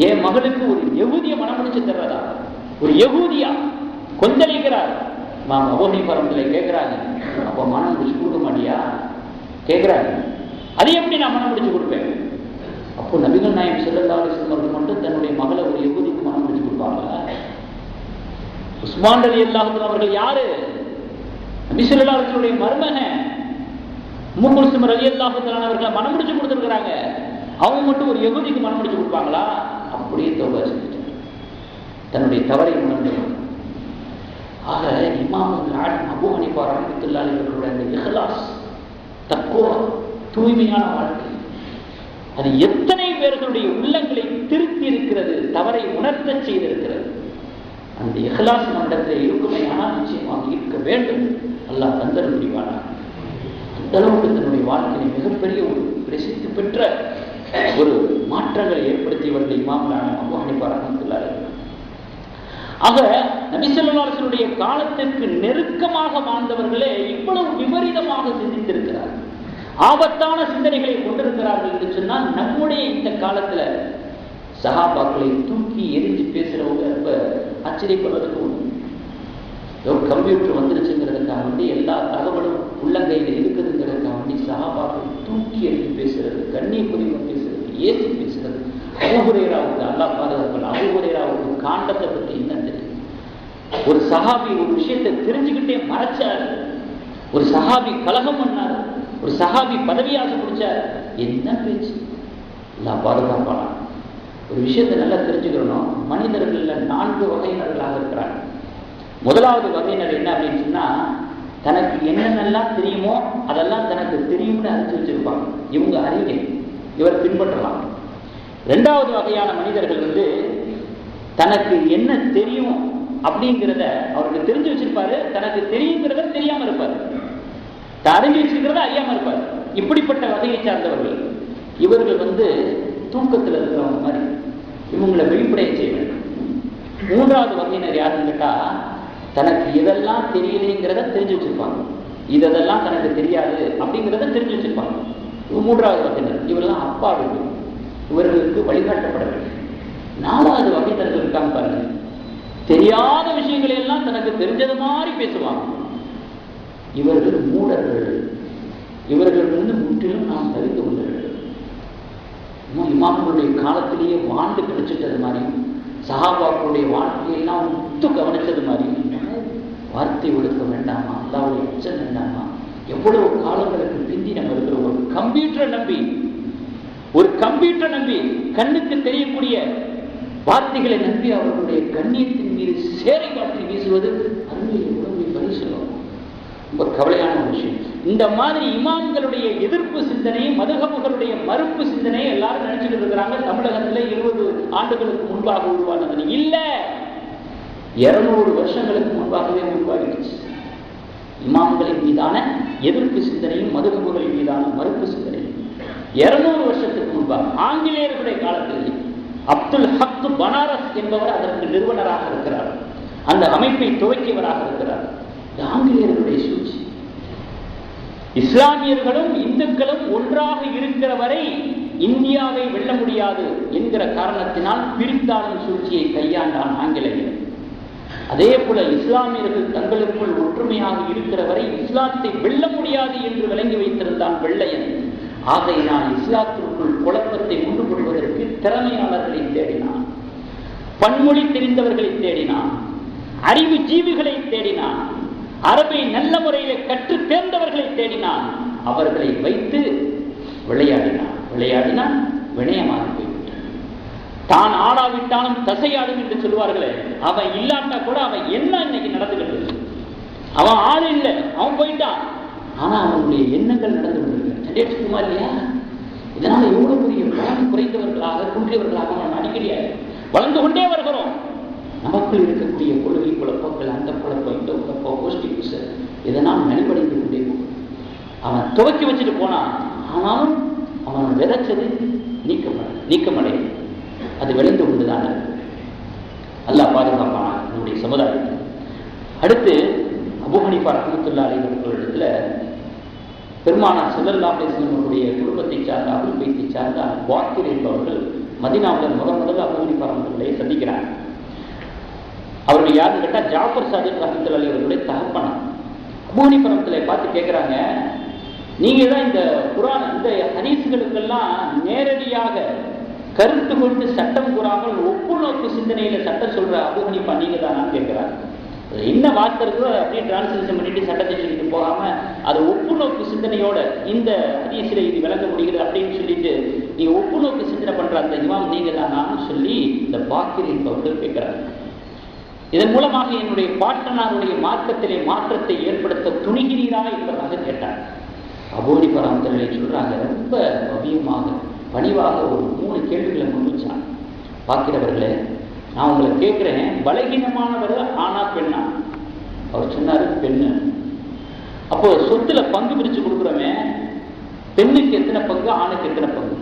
A: என் மகளுக்கு ஒரு யஹூதிய மனம் முடிச்சு தர்றதா? ஒரு யஹூதியா? கொந்தளிக்கிறார். அபூ ஹனீஃபா ரஹ்மத்துல்லாஹி கேட்கிறாங்க, அப்போ மனம் முடிச்சு கொடுக்க மாட்டியா கேட்கிறாங்க. அது எப்படி நான் மனம் முடிச்சு கொடுப்பேன்? அப்போ நபிகள் நாயகம் ஸல்லல்லாஹு அலைஹி வஸல்லம் அவர்கள் மட்டும் தன்னுடைய மகளை ஒரு யஹூதிக்கு மனம் முடிச்சு கொடுப்பாங்க? உஸ்மான் ரலியல்லாஹு அன்ஹு அவர்கள் யாரு? நபி ஸல்லல்லாஹு அலைஹி வஸல்லம் மருமகன் உம்மு குல்ஸும் ரலியல்லாஹு தஆலா அவர்களை மனம் முடிச்சு கொடுத்துருக்காங்க. அவங்க மட்டும் ஒரு யகூதிக்கு மனம் முடிச்சு கொடுப்பாங்களா? அப்படியே தௌபா செஞ்சுட்டார், தன்னுடைய தவறை உணர்ந்தவர். ஆக இமாம் அபூ ஹனீஃபா ரஹ்மத்துல்லாஹி அலைஹி அந்த இஹ்லாஸ், தக்வா, தூய்மையான வாழ்க்கை, அது எத்தனை பேர்களுடைய உள்ளங்களை திருத்தி இருக்கிறது, தவறை உணர்த்த செய்திருக்கிறது. அந்த இஹ்லாஸ் மண்டலத்தில் இருக்குமே, ஆனால் நிச்சயமாக இருக்க வேண்டும். அல்லாஹ் தந்தர் முடிவானா. அந்த அளவுக்கு தன்னுடைய வாழ்க்கையை மிகப்பெரிய ஒரு பிரசித்தி பெற்ற ஒரு மாற்றங்களை ஏற்படுத்தியவர்கள் இமாம் அபூ ஹனீஃபா ரஹ்மத்துல்லாஹி அலைஹி. ஆக நபி ஸல்லல்லாஹு அலைஹி வஸல்லம் காலத்திற்கு நெருக்கமாக வாழ்ந்தவர்களே இவ்வளவு விபரீதமாக சிந்தித்திருக்கிறார்கள், ஆபத்தான சிந்தனைகளை கொண்டிருக்கிறார்கள் என்று சொன்னால், நம்முடைய இந்த காலத்துல சஹாபாக்களை தூக்கி எரிஞ்சு பேசுறவங்க ரொம்ப ஆச்சரியப்படுறதுக்கு ஒண்ணு. கம்ப்யூட்டர் வந்துருச்சுங்கிறதுக்காக வேண்டி, எல்லா தகவலும் உள்ளங்கையில் இருக்குதுங்கிறதுக்காக வேண்டி சஹாபாக்களை தூக்கி எரிஞ்சு பேசுறது, கண்ணீர் புரிவு பேசுறது, ஏசி பேசுறது. அபூ ஹுரைராவுக்கு அல்லாஹ் பாதுகாக்கணும், அபூ ஹுரைராவுக்கு காண்டத்தை பற்றி என்ன தெரியும்? ஒரு சஹாபி ஒரு விஷயத்தை தெரிஞ்சுக்கிட்டே மறைச்சாரு, ஒரு சஹாபி கலகம் பண்ணாரு, ஒரு சஹாபி பதவி ஆசை பிடிச்சார். என்ன பேச்சு! எல்லாம் பாதுகாப்பானா? ஒரு விஷயத்தை நல்லா தெரிஞ்சுக்கணும். மனிதர்கள் 4 வகையினர்களாக இருக்கிறாங்க. முதலாவது வகையினர் என்ன அப்படின்னு சொன்னா, தனக்கு என்னென்னலாம் தெரியுமோ அதெல்லாம் தனக்கு தெரியும்னு அறிஞ்சு வச்சிருப்பாங்க. இவங்க அறிஞர், இவர் பின்பற்றலாம். 2வது வகையான மனிதர்கள் தனக்கு என்ன தெரியும் அப்படிங்கிறத அவருக்கு தெரிஞ்சு வச்சிருப்பாரு, தனக்கு தெரியுங்கிறத தெரியாம இருப்பாரு, அறிஞ்சு வச்சிருக்கிறத அறியாம இருப்பார். இப்படிப்பட்ட வகையை சார்ந்தவர்கள். இவர்கள் தூக்கத்தில் இருக்கிறவங்க மாதிரி, இவங்களை வெளிப்படைய செய்ய வேண்டும். 3வது வகையினர் யாருன்னு கேட்டா, தனக்கு இதெல்லாம் தெரியலைங்கிறத தெரிஞ்சு வச்சிருப்பாங்க, இதெல்லாம் தனக்கு தெரியாது அப்படிங்கிறத தெரிஞ்சு வச்சிருப்பாங்க. 3வது வகையினர். இவரெல்லாம் அப்பா வேண்டும், இவர்களுக்கு வழிகாட்டப்பட வேண்டும். 4வது வகையினர்கள் இருக்காங்க பாருங்க, தெரியாத விஷயங்களை எல்லாம் தனக்கு தெரிஞ்சது மாதிரி பேசுவாங்க. இவர்கள் மூடர்கள். இவர்கள் முற்றிலும் நாம் தவிர்த்து கொள்ள வேண்டும். இமாம்களுடைய காலத்திலேயே வாழ்ந்து கிடைச்சிட்டது மாதிரியும், சஹாபாக்களுடைய வாழ்க்கையெல்லாம் உத்து கவனித்தது மாதிரியும் வார்த்தை ஒடுக்க வேண்டாமா, அல்லாஹ்வுடைய அச்சம் வேண்டாமா? எவ்வளவு காலங்களுக்கு பிந்தி நம்ம இருக்கிற ஒரு கம்ப்யூட்டரை நம்பி கண்ணுக்கு தெரியக்கூடிய வார்த்தைகளை நம்பி அவர்களுடைய கண்ணியத்தின் மீது சேரை காற்றி வீசுவது அருமையை உடம்பை பரிசீலனம். ரொம்ப கவலையான விஷயம். இந்த மாதிரி இமாம்களுடைய எதிர்ப்பு சிந்தனை, மதுஹபுகளுடைய மறுப்பு சிந்தனை எல்லாரும் நினைச்சுட்டு இருக்கிறாங்க தமிழகத்துல 20 ஆண்டுகளுக்கு முன்பாக உருவானது இல்ல, 200 வருஷங்களுக்கு முன்பாகவே உருவாகிடுச்சு. இமாம்களின் மீதான எதிர்ப்பு சிந்தனையும் மதுஹபுகளின் மீதான மறுப்பு சிந்தனையும் 200 வருஷத்துக்கு முன்பாக ஆங்கிலேயர்களுடைய காலத்தில் அப்துல் ஹக் பனாரஸ் என்பவர் அதற்கு நிறுவனராக இருக்கிறார், அந்த அமைப்பை துவக்கியவராக இருக்கிறார். ஆங்கிலேயர்களுடைய சூழ்ச்சி, இஸ்லாமியர்களும் இந்துக்களும் ஒன்றாக இருக்கிற வரை இந்தியாவை வெல்ல முடியாது என்கிற காரணத்தினால் பிரித்தாளும் சூழ்ச்சியை கையாண்டான் ஆங்கிலேயர். அதே போல இஸ்லாமியர்கள் தங்களுக்குள் ஒற்றுமையாக இருக்கிற வரை இஸ்லாத்தை வெல்ல முடியாது என்று விளங்கி வைத்திருந்தான் வெள்ளையன். ஆகையினால் இஸ்லாத்திற்குள் குழப்பத்தை உண்டு கொள்வதற்கு திறமையாளர்களை தேடினான், பன்மொழி தெரிந்தவர்களை தேடினான், அறிவு ஜீவிகளை தேடினான், அரபை நல்ல முறையில் கற்று தேர்ந்தவர்களை தேடினான். அவர்களை வைத்து விளையாடினான் வினயமாக போய்விட்டான். தான் ஆடாவிட்டாலும் தசையாடும் என்று சொல்லுவார்களே, அவன் இல்லாட்டா கூட அவன் என்ன இன்னைக்கு நடந்துகிட்டு, அவன் ஆள் இல்லை, அவன் போயிட்டான், ஆனா அவனுடைய எண்ணங்கள் நடந்து கொண்டிருக்க சண்டேசுக்குமா இல்லையா? இதனால எவ்வளவு பெரிய பலம் குறைந்தவர்களாக குன்றியவர்களாக நாம் அடிக்கடி வளர்ந்து கொண்டே வருகிறோம். நமக்குள் இருக்கக்கூடிய கொள்கை குழப்பங்கள், அந்த குழப்பம், இந்த குழப்பம், கோஷ்டி குசல், இதனால் நலிவடைந்து கொண்டே போகும். அவன் துவக்கி வச்சுட்டு போனான், ஆனாலும் அவன் விதைச்சது நீக்கமடையும். அது விளைந்து கொண்டுதான் அல்லாஹ் பாதுகாப்பான் நம்முடைய சமுதாயத்தை. அடுத்து அபூ ஹனீஃபா ரஹ்மத்துல்லாஹி அலைஹி அவர்களிடத்துல பெருமானார் ஸல்லல்லாஹு அலைஹி வஸல்லம் அவருடைய குடும்பத்தை சார்ந்த அஹ்லுல் பைத்தை சார்ந்த வாக்கிர் என்பவர்கள் மதீனாவில் முதல் அபூ ஹனீஃபா அவர்களை சந்திக்கிறாங்க. அவர்கள் யாருன்னு கேட்டா ஜாஃபர் சாதிக் ரஹ்மத்துல்லாஹி அலைஹி அவர்களுடைய தகப்பனார். அபூ ஹனீஃபா அவர்களை பார்த்து கேட்கிறாங்க, நீங்க தான் இந்த குர்ஆன் இந்த ஹதீஸ்களுக்கெல்லாம் நேரடியாக கருத்து கொண்டு சட்டம் கூறாமல் ஒப்புநோக்கு சிந்தனையில சட்டம் சொல்ற அபூ ஹனீஃபா நீங்க தானான்னு கேட்கிறாங்க. என்ன வார்த்தை இருக்கோ அப்படியே டிரான்ஸ்லேஷன் பண்ணிட்டு சட்டத்தை சொல்லிட்டு போகாம அதை ஒப்புநோக்கு சிந்தனையோட இந்த ஹதீஸில் இது விளங்க முடிகிறது அப்படின்னு சொல்லிட்டு நீ ஒப்புநோக்கு சிந்தனை பண்ற அந்த இமாம் நீங்க தான் சொல்லி இந்த பாக்கிர் என்பவர்கள் கேட்கிறார். இதன் மூலமாக என்னுடைய பாட்டனாருடைய மார்க்கத்திலே மாற்றத்தை ஏற்படுத்த துணிகிறீரா என்பதாக கேட்டார். அபூ ஹனீஃபா ரஹ்மத்துல்லாஹி சொல்றாங்க, ரொம்ப பவியமாக பணிவாக ஒரு 3 கேள்விகளை முன் வச்சான். பாக்கிறவர்களே, நான் உங்களை கேட்கிறேன், பலகீனமானவர் ஆனா பெண்ணா? அவர் சொன்னாரு பெண்ணு. அப்போ சொத்துல பங்கு பிரிச்சு கொடுக்குறோமே, பெண்ணுக்கு எத்தனை பங்கு, ஆணுக்கு எத்தனை பங்கு?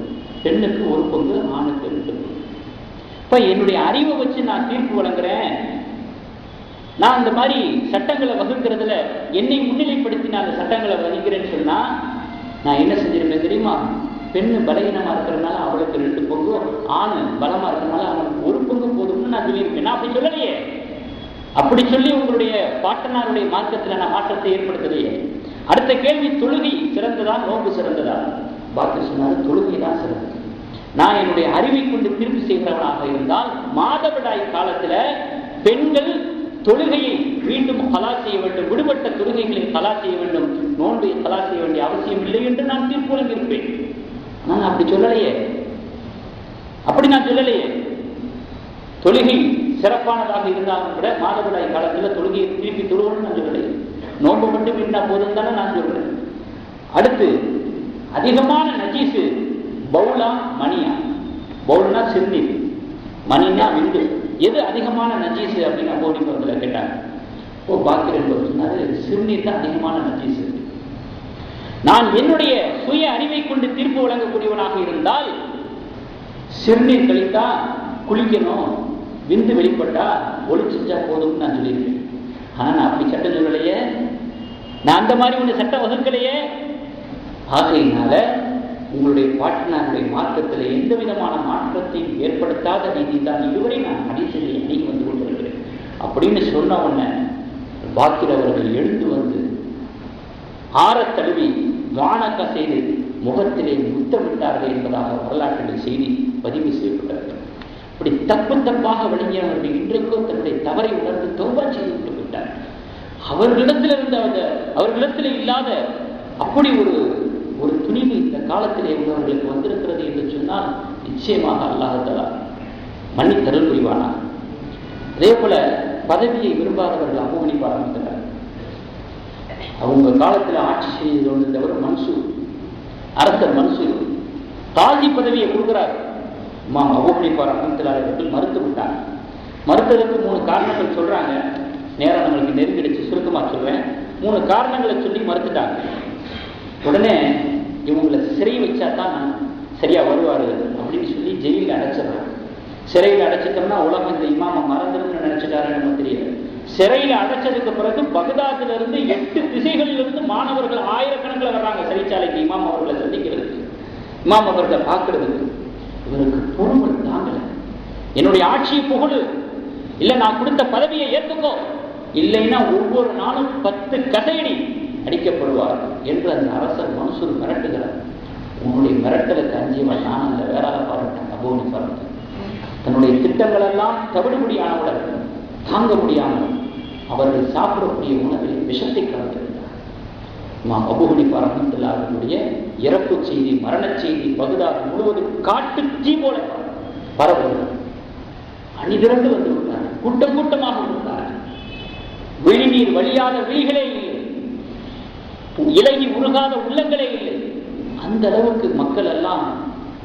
A: பெண்ணுக்கு 1 பங்கு, ஆணுக்கு 2 பங்கு. இப்ப என்னுடைய அறிவை வச்சு நான் தீர்ப்பு வழங்குறேன். நான் இந்த மாதிரி சட்டங்களை வகுக்கிறதுல என்னை முன்னிலைப்படுத்தி நான் அந்த சட்டங்களை வகிக்கிறேன்னு சொன்னா நான் என்ன செஞ்சிருப்பேன் தெரியுமா? பெண்ணு பலகீனமா இருக்கிறதுனால அவளுக்கு 2 பங்கு, ஆணு பலமா இருக்கிறதுனால அவனுக்கு 1 பங்கு போதும்னு நான் சொல்லியிருப்பேன். நான் அப்படி சொல்லலையே. அப்படி சொல்லி உங்களுடைய பாட்டனாருடைய மார்க்கத்தில் நான் மாற்றத்தை ஏற்படுத்தலையே. அடுத்த கேள்வி, தொழுகை சிறந்ததா நோன்பு சிறந்ததா? பாக்கி சொன்னாரு, தொழுகை தான் சிறந்தது. நான் என்னுடைய அறிவை கொண்டு தீர்ப்பு செய்கிறவனாக இருந்தால் மாதவிடாய் காலத்துல பெண்கள் தொழுகையை மீண்டும் கலா செய்ய வேண்டும், விடுபட்ட தொழுகைகளை கலா செய்ய வேண்டும், நோன்பை கலா செய்ய வேண்டிய அவசியம் இல்லை என்று நான் தீர்ப்பு வழங்கியிருப்பேன். நான் அப்படி சொல்லலையே. அப்படி நான் சொல்லலையே. தொழுகை சிறப்பானதாக இருந்தாலும் கூட மாதவிடாய் காலத்தில் தொழுகையை திருப்பி தொழுவணும்னு நான் சொல்லலையே. நோன்பு மட்டும் இருந்தா போதும் தானே நான் சொல்றேன். அடுத்து, அதிகமான நஜீசு பவுலா மணியா? பவுல்னா சிறுநீர், மணினா விந்து. எது அதிகமான நஜீசு அப்படின்னு அபூ ஹனீஃபா கேட்டாங்க. ஓ பாக்கிர் என்பவர் சொன்னாரு, சிறுநீர் தான் அதிகமான நஜீசு. நான் என்னுடைய சுய அறிவை கொண்டு தீர்ப்பு வழங்கக்கூடியவனாக இருந்தால் சிறுநீர் கழித்தா குளிக்கணும், விந்து வெளிப்பட்டா ஒளி செஞ்சா போதும்னு நான் சொல்லியிருக்கேன். ஆனா நான் அப்படி சட்டம் சொல்லலையே. நான் அந்த மாதிரி ஒன்று சட்டம் வகுக்கலையே. ஆகையினால உங்களுடைய பாட்டனாருடைய மாற்றத்தில் எந்த விதமான மாற்றத்தையும் ஏற்படுத்தாத நீதி தான் இதுவரை நான் அடிச்சதை எண்ணி வந்து கொண்டிருக்கிறேன் அப்படின்னு சொன்ன உடனே பாக்கிர் அவர்கள் எழுந்து வந்து ஆற தழுவி வானக்க செய்து முகத்திலே முத்தமிட்டார்கள் என்பதாக வரலாற்றில் செய்தி பதிவு செய்யப்பட்டார்கள். இப்படி தப்பாக விளங்கியவர்கள் இன்றைக்கோ தன்னுடைய தவறை உணர்ந்து தௌபா செய்து கொண்டு விட்டார். அவர்களிடத்தில் இல்லாத அப்படி ஒரு துணிவு இந்த காலத்திலே உள்ளவர்களுக்கு வந்திருக்கிறது என்று சொன்னால் நிச்சயமாக அல்லாஹ் தஆலா மன்னித்தருள் புரிவானார். அதே போல பதவியை விரும்பாதவர்கள் அபூ ஹனீஃபா ரஹ்மத்துல்லாஹி அவங்க காலத்தில் ஆட்சி செய்து கொண்டிருந்தவர் மன்சூர், அரசர் மன்சூர் காஜி பதவியை கொடுக்கிறார். இமாம் அபூ ஹனீஃபா ரஹ்மத்துல்லாஹி அவர்கள் மறுத்து விட்டாங்க. மறுத்ததற்கு 3 காரணங்கள் சொல்றாங்க. நேரம் நம்மளுக்கு நெருங்கிடுச்சு, சுருக்கமாக சொல்றேன். 3 காரணங்களை சொல்லி மறுத்துட்டாங்க. உடனே இவங்களை சிறை வச்சா தான் சரியா வருவாரு அப்படின்னு சொல்லி ஜெயிலில் அடைச்சிடறாங்க. சிறையில் அடைச்சிட்டோம்னா உலகம் இந்த இமாமை மறந்துருன்னு நினைச்சிட்டாருன்னு நம்ம தெரியல. சிறையில் அடைச்சதுக்கு பிறகு பகதாதுல இருந்து 8 திசைகளிலிருந்து மாணவர்கள் ஆயிரக்கணக்கில் வர்றாங்க சிறைச்சாலைக்கு இமாம் அவர்களை சந்திக்கிறதுக்கு, இமாம் அவர்களை பார்க்கறதுக்கு. இவருக்கு பொறுமை தாங்கல. என்னுடைய ஆட்சியை புகழு, இல்லை நான் கொடுத்த பதவியை ஏற்றுக்கோ, இல்லைன்னா ஒவ்வொரு நாளும் 10 கதையடி அடிக்கப்படுவார் என்று அந்த அரசர் மன்சூர் மிரட்டுகிறார். உன்னுடைய மிரட்டலுக்கு அஞ்சியவன் நான் அந்த வேறால பாருட்டேன். அபூ ஹனீஃபா தன்னுடைய திட்டங்கள் எல்லாம் தவிடுபடியானவுடன் தாங்க முடியாமல் அவர்கள் சாப்பிடக்கூடிய உணவில் விஷத்தை கலந்திருந்தார். இமாம் அபூ ஹனீஃபா ரஹ்மத்துல்லாஹி அவர்களுடைய இறப்பு செய்தி, மரண செய்தி பகதாத் முழுவதும் காட்டு தீ போல பரவுகிறது. அணிதிரண்டு வந்து விட்டார், கூட்டம் கூட்டமாக விட்டார். விழிநீர் வழியாத விழிகளே இல்லை, இலகி உருகாத உள்ளங்களே இல்லை. அந்த அளவுக்கு மக்கள் எல்லாம்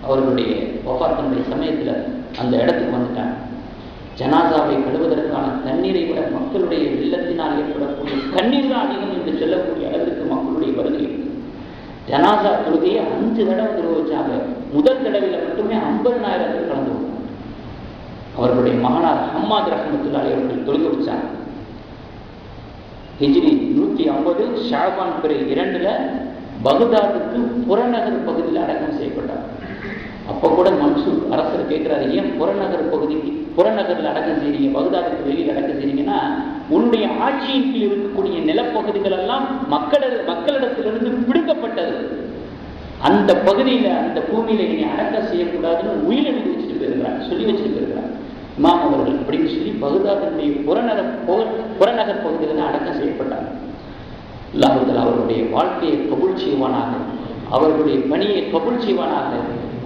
A: அவர்களுடைய வஃபாத்தினுடைய சமயத்தில் அந்த இடத்துக்கு வந்துட்டாங்க. ஜனாசாவை கழுவதற்கான தண்ணீரை விட மக்களுடைய வெள்ளத்தினால் ஏற்படக்கூடிய கண்ணீர் தான் அதிகம் என்று சொல்லக்கூடிய அளவிற்கு மக்களுடைய வருகை. ஜனாசா தொழுகையை 5 தடவை நிர்வகிச்சாங்க. முதல் தடவையில் மட்டுமே 50,000 பேர் கலந்து கொண்டாங்க. அவர்களுடைய மகனார் ஹம்மாத் ரஹ்மத்துல்லாஹி அவர்கள் தொழுகை வச்சாங்க. ஹிஜ்ரி 150 ஷாபான் பிறை 2 பகதாதுக்கு புறநகர் பகுதியில் அடக்கம் செய்யப்பட்டார். அப்போ கூட மன்சூர் அரசர் கேட்கிறாரு, ஏன் புறநகரில் அடக்கம் செய்றீங்க, பகதாதுக்கு வெளியில் அடக்கம் செய்றீங்கன்னா உன்னுடைய ஆட்சியின் கீழ் இருக்கக்கூடிய நிலப்பகுதிகள் எல்லாம் மக்களிடத்திலிருந்து பிடுங்கப்பட்டது. அந்த பகுதியில் அந்த பூமியில நீ அடக்கம் செய்யக்கூடாதுன்னு உயிர் எழுதி வச்சுட்டு போயிருக்கிறாங்க, சொல்லி வச்சுட்டு போயிருக்கிறாங்க இமாம் அவர்கள். அப்படின்னு சொல்லி பகதாதுடைய புறநகர் பகுதியில் தான் அடக்கம் செய்யப்பட்டாங்க. அல்லாஹ் தஆலா அவர்களுடைய வாழ்க்கையை கபூல் செய்வானாக, அவர்களுடைய பணியை கபூல் செய்வானாக.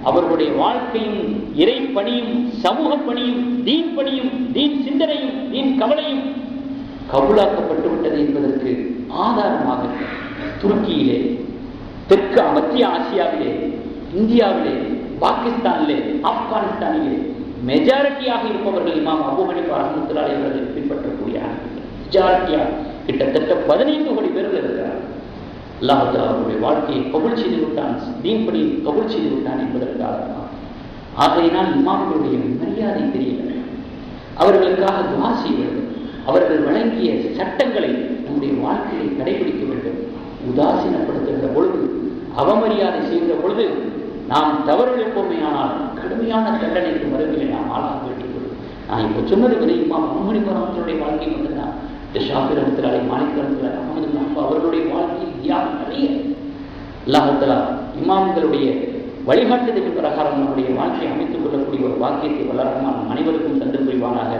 A: அவர்களுடைய வாழ்க்கையும் இறை பணியும் சமூக பணியும் தீன் பணியும் தீன் சிந்தனையும் தீன் கவலையும் கபூலாக்கப்பட்டு விட்டது என்பதற்கு ஆதாரமாக துருக்கியிலே, தெற்கு மத்திய ஆசியாவிலே, இந்தியாவிலே, பாகிஸ்தானிலே, ஆப்கானிஸ்தானிலே மெஜாரிட்டியாக இருப்பவர்கள் இமாம் அபூ ஹனீஃபா ரஹ்மத்துல்லாஹி அலைஹி அவர்களை பின்பற்றக்கூடிய மெஜாரிட்டியாக கிட்டத்தட்ட 15 கோடி பேர்கள் இருக்கிறார்கள். அல்லாஹ் தஆலா அவருடைய வாழ்க்கையை கபூல் செய்து விட்டான், தீன் பணியை கபூல் செய்து விட்டான் என்பதற்காக. ஆகையினால் இமாம்களுடைய மரியாதை தெரியல, அவர்களுக்காக துஆ செய்ய வேண்டும், அவர்கள் வழங்கிய சட்டங்களை நம்முடைய வாழ்க்கையை கடைபிடிக்க வேண்டும். உதாசீனப்படுத்துகிற பொழுது, அவமரியாதை செய்கிற பொழுது நாம் தவறிழப்போமே ஆனால் கடுமையான தண்டனைக்கு மறுமையை நாம் ஆளாக வேண்டியது. நான் இப்போ சொன்னது வந்து இமாம் அபூ ஹனீஃபா ரஹ்மத்துல்லாஹி வாழ்க்கை மட்டும்தான். ஷாஃபி ரஹ்மத்துல்லாஹி, மாலிக் ரஹ்மத்துல்லாஹி, அஹ்மது பின் ஹம்பல் அவர்களுடைய வாழ்க்கையில் தியாகம் நிறைய. அல்லாஹ் தஆலா இமாம்களுடைய வழிகாட்டுதலின் பிரகாரம் நம்முடைய வாழ்க்கையை அமைத்துக் கொள்ளக்கூடிய ஒரு வாக்கியத்தை வல்ல ரஹ்மான் அனைவருக்கும் தந்து புரிவானாக.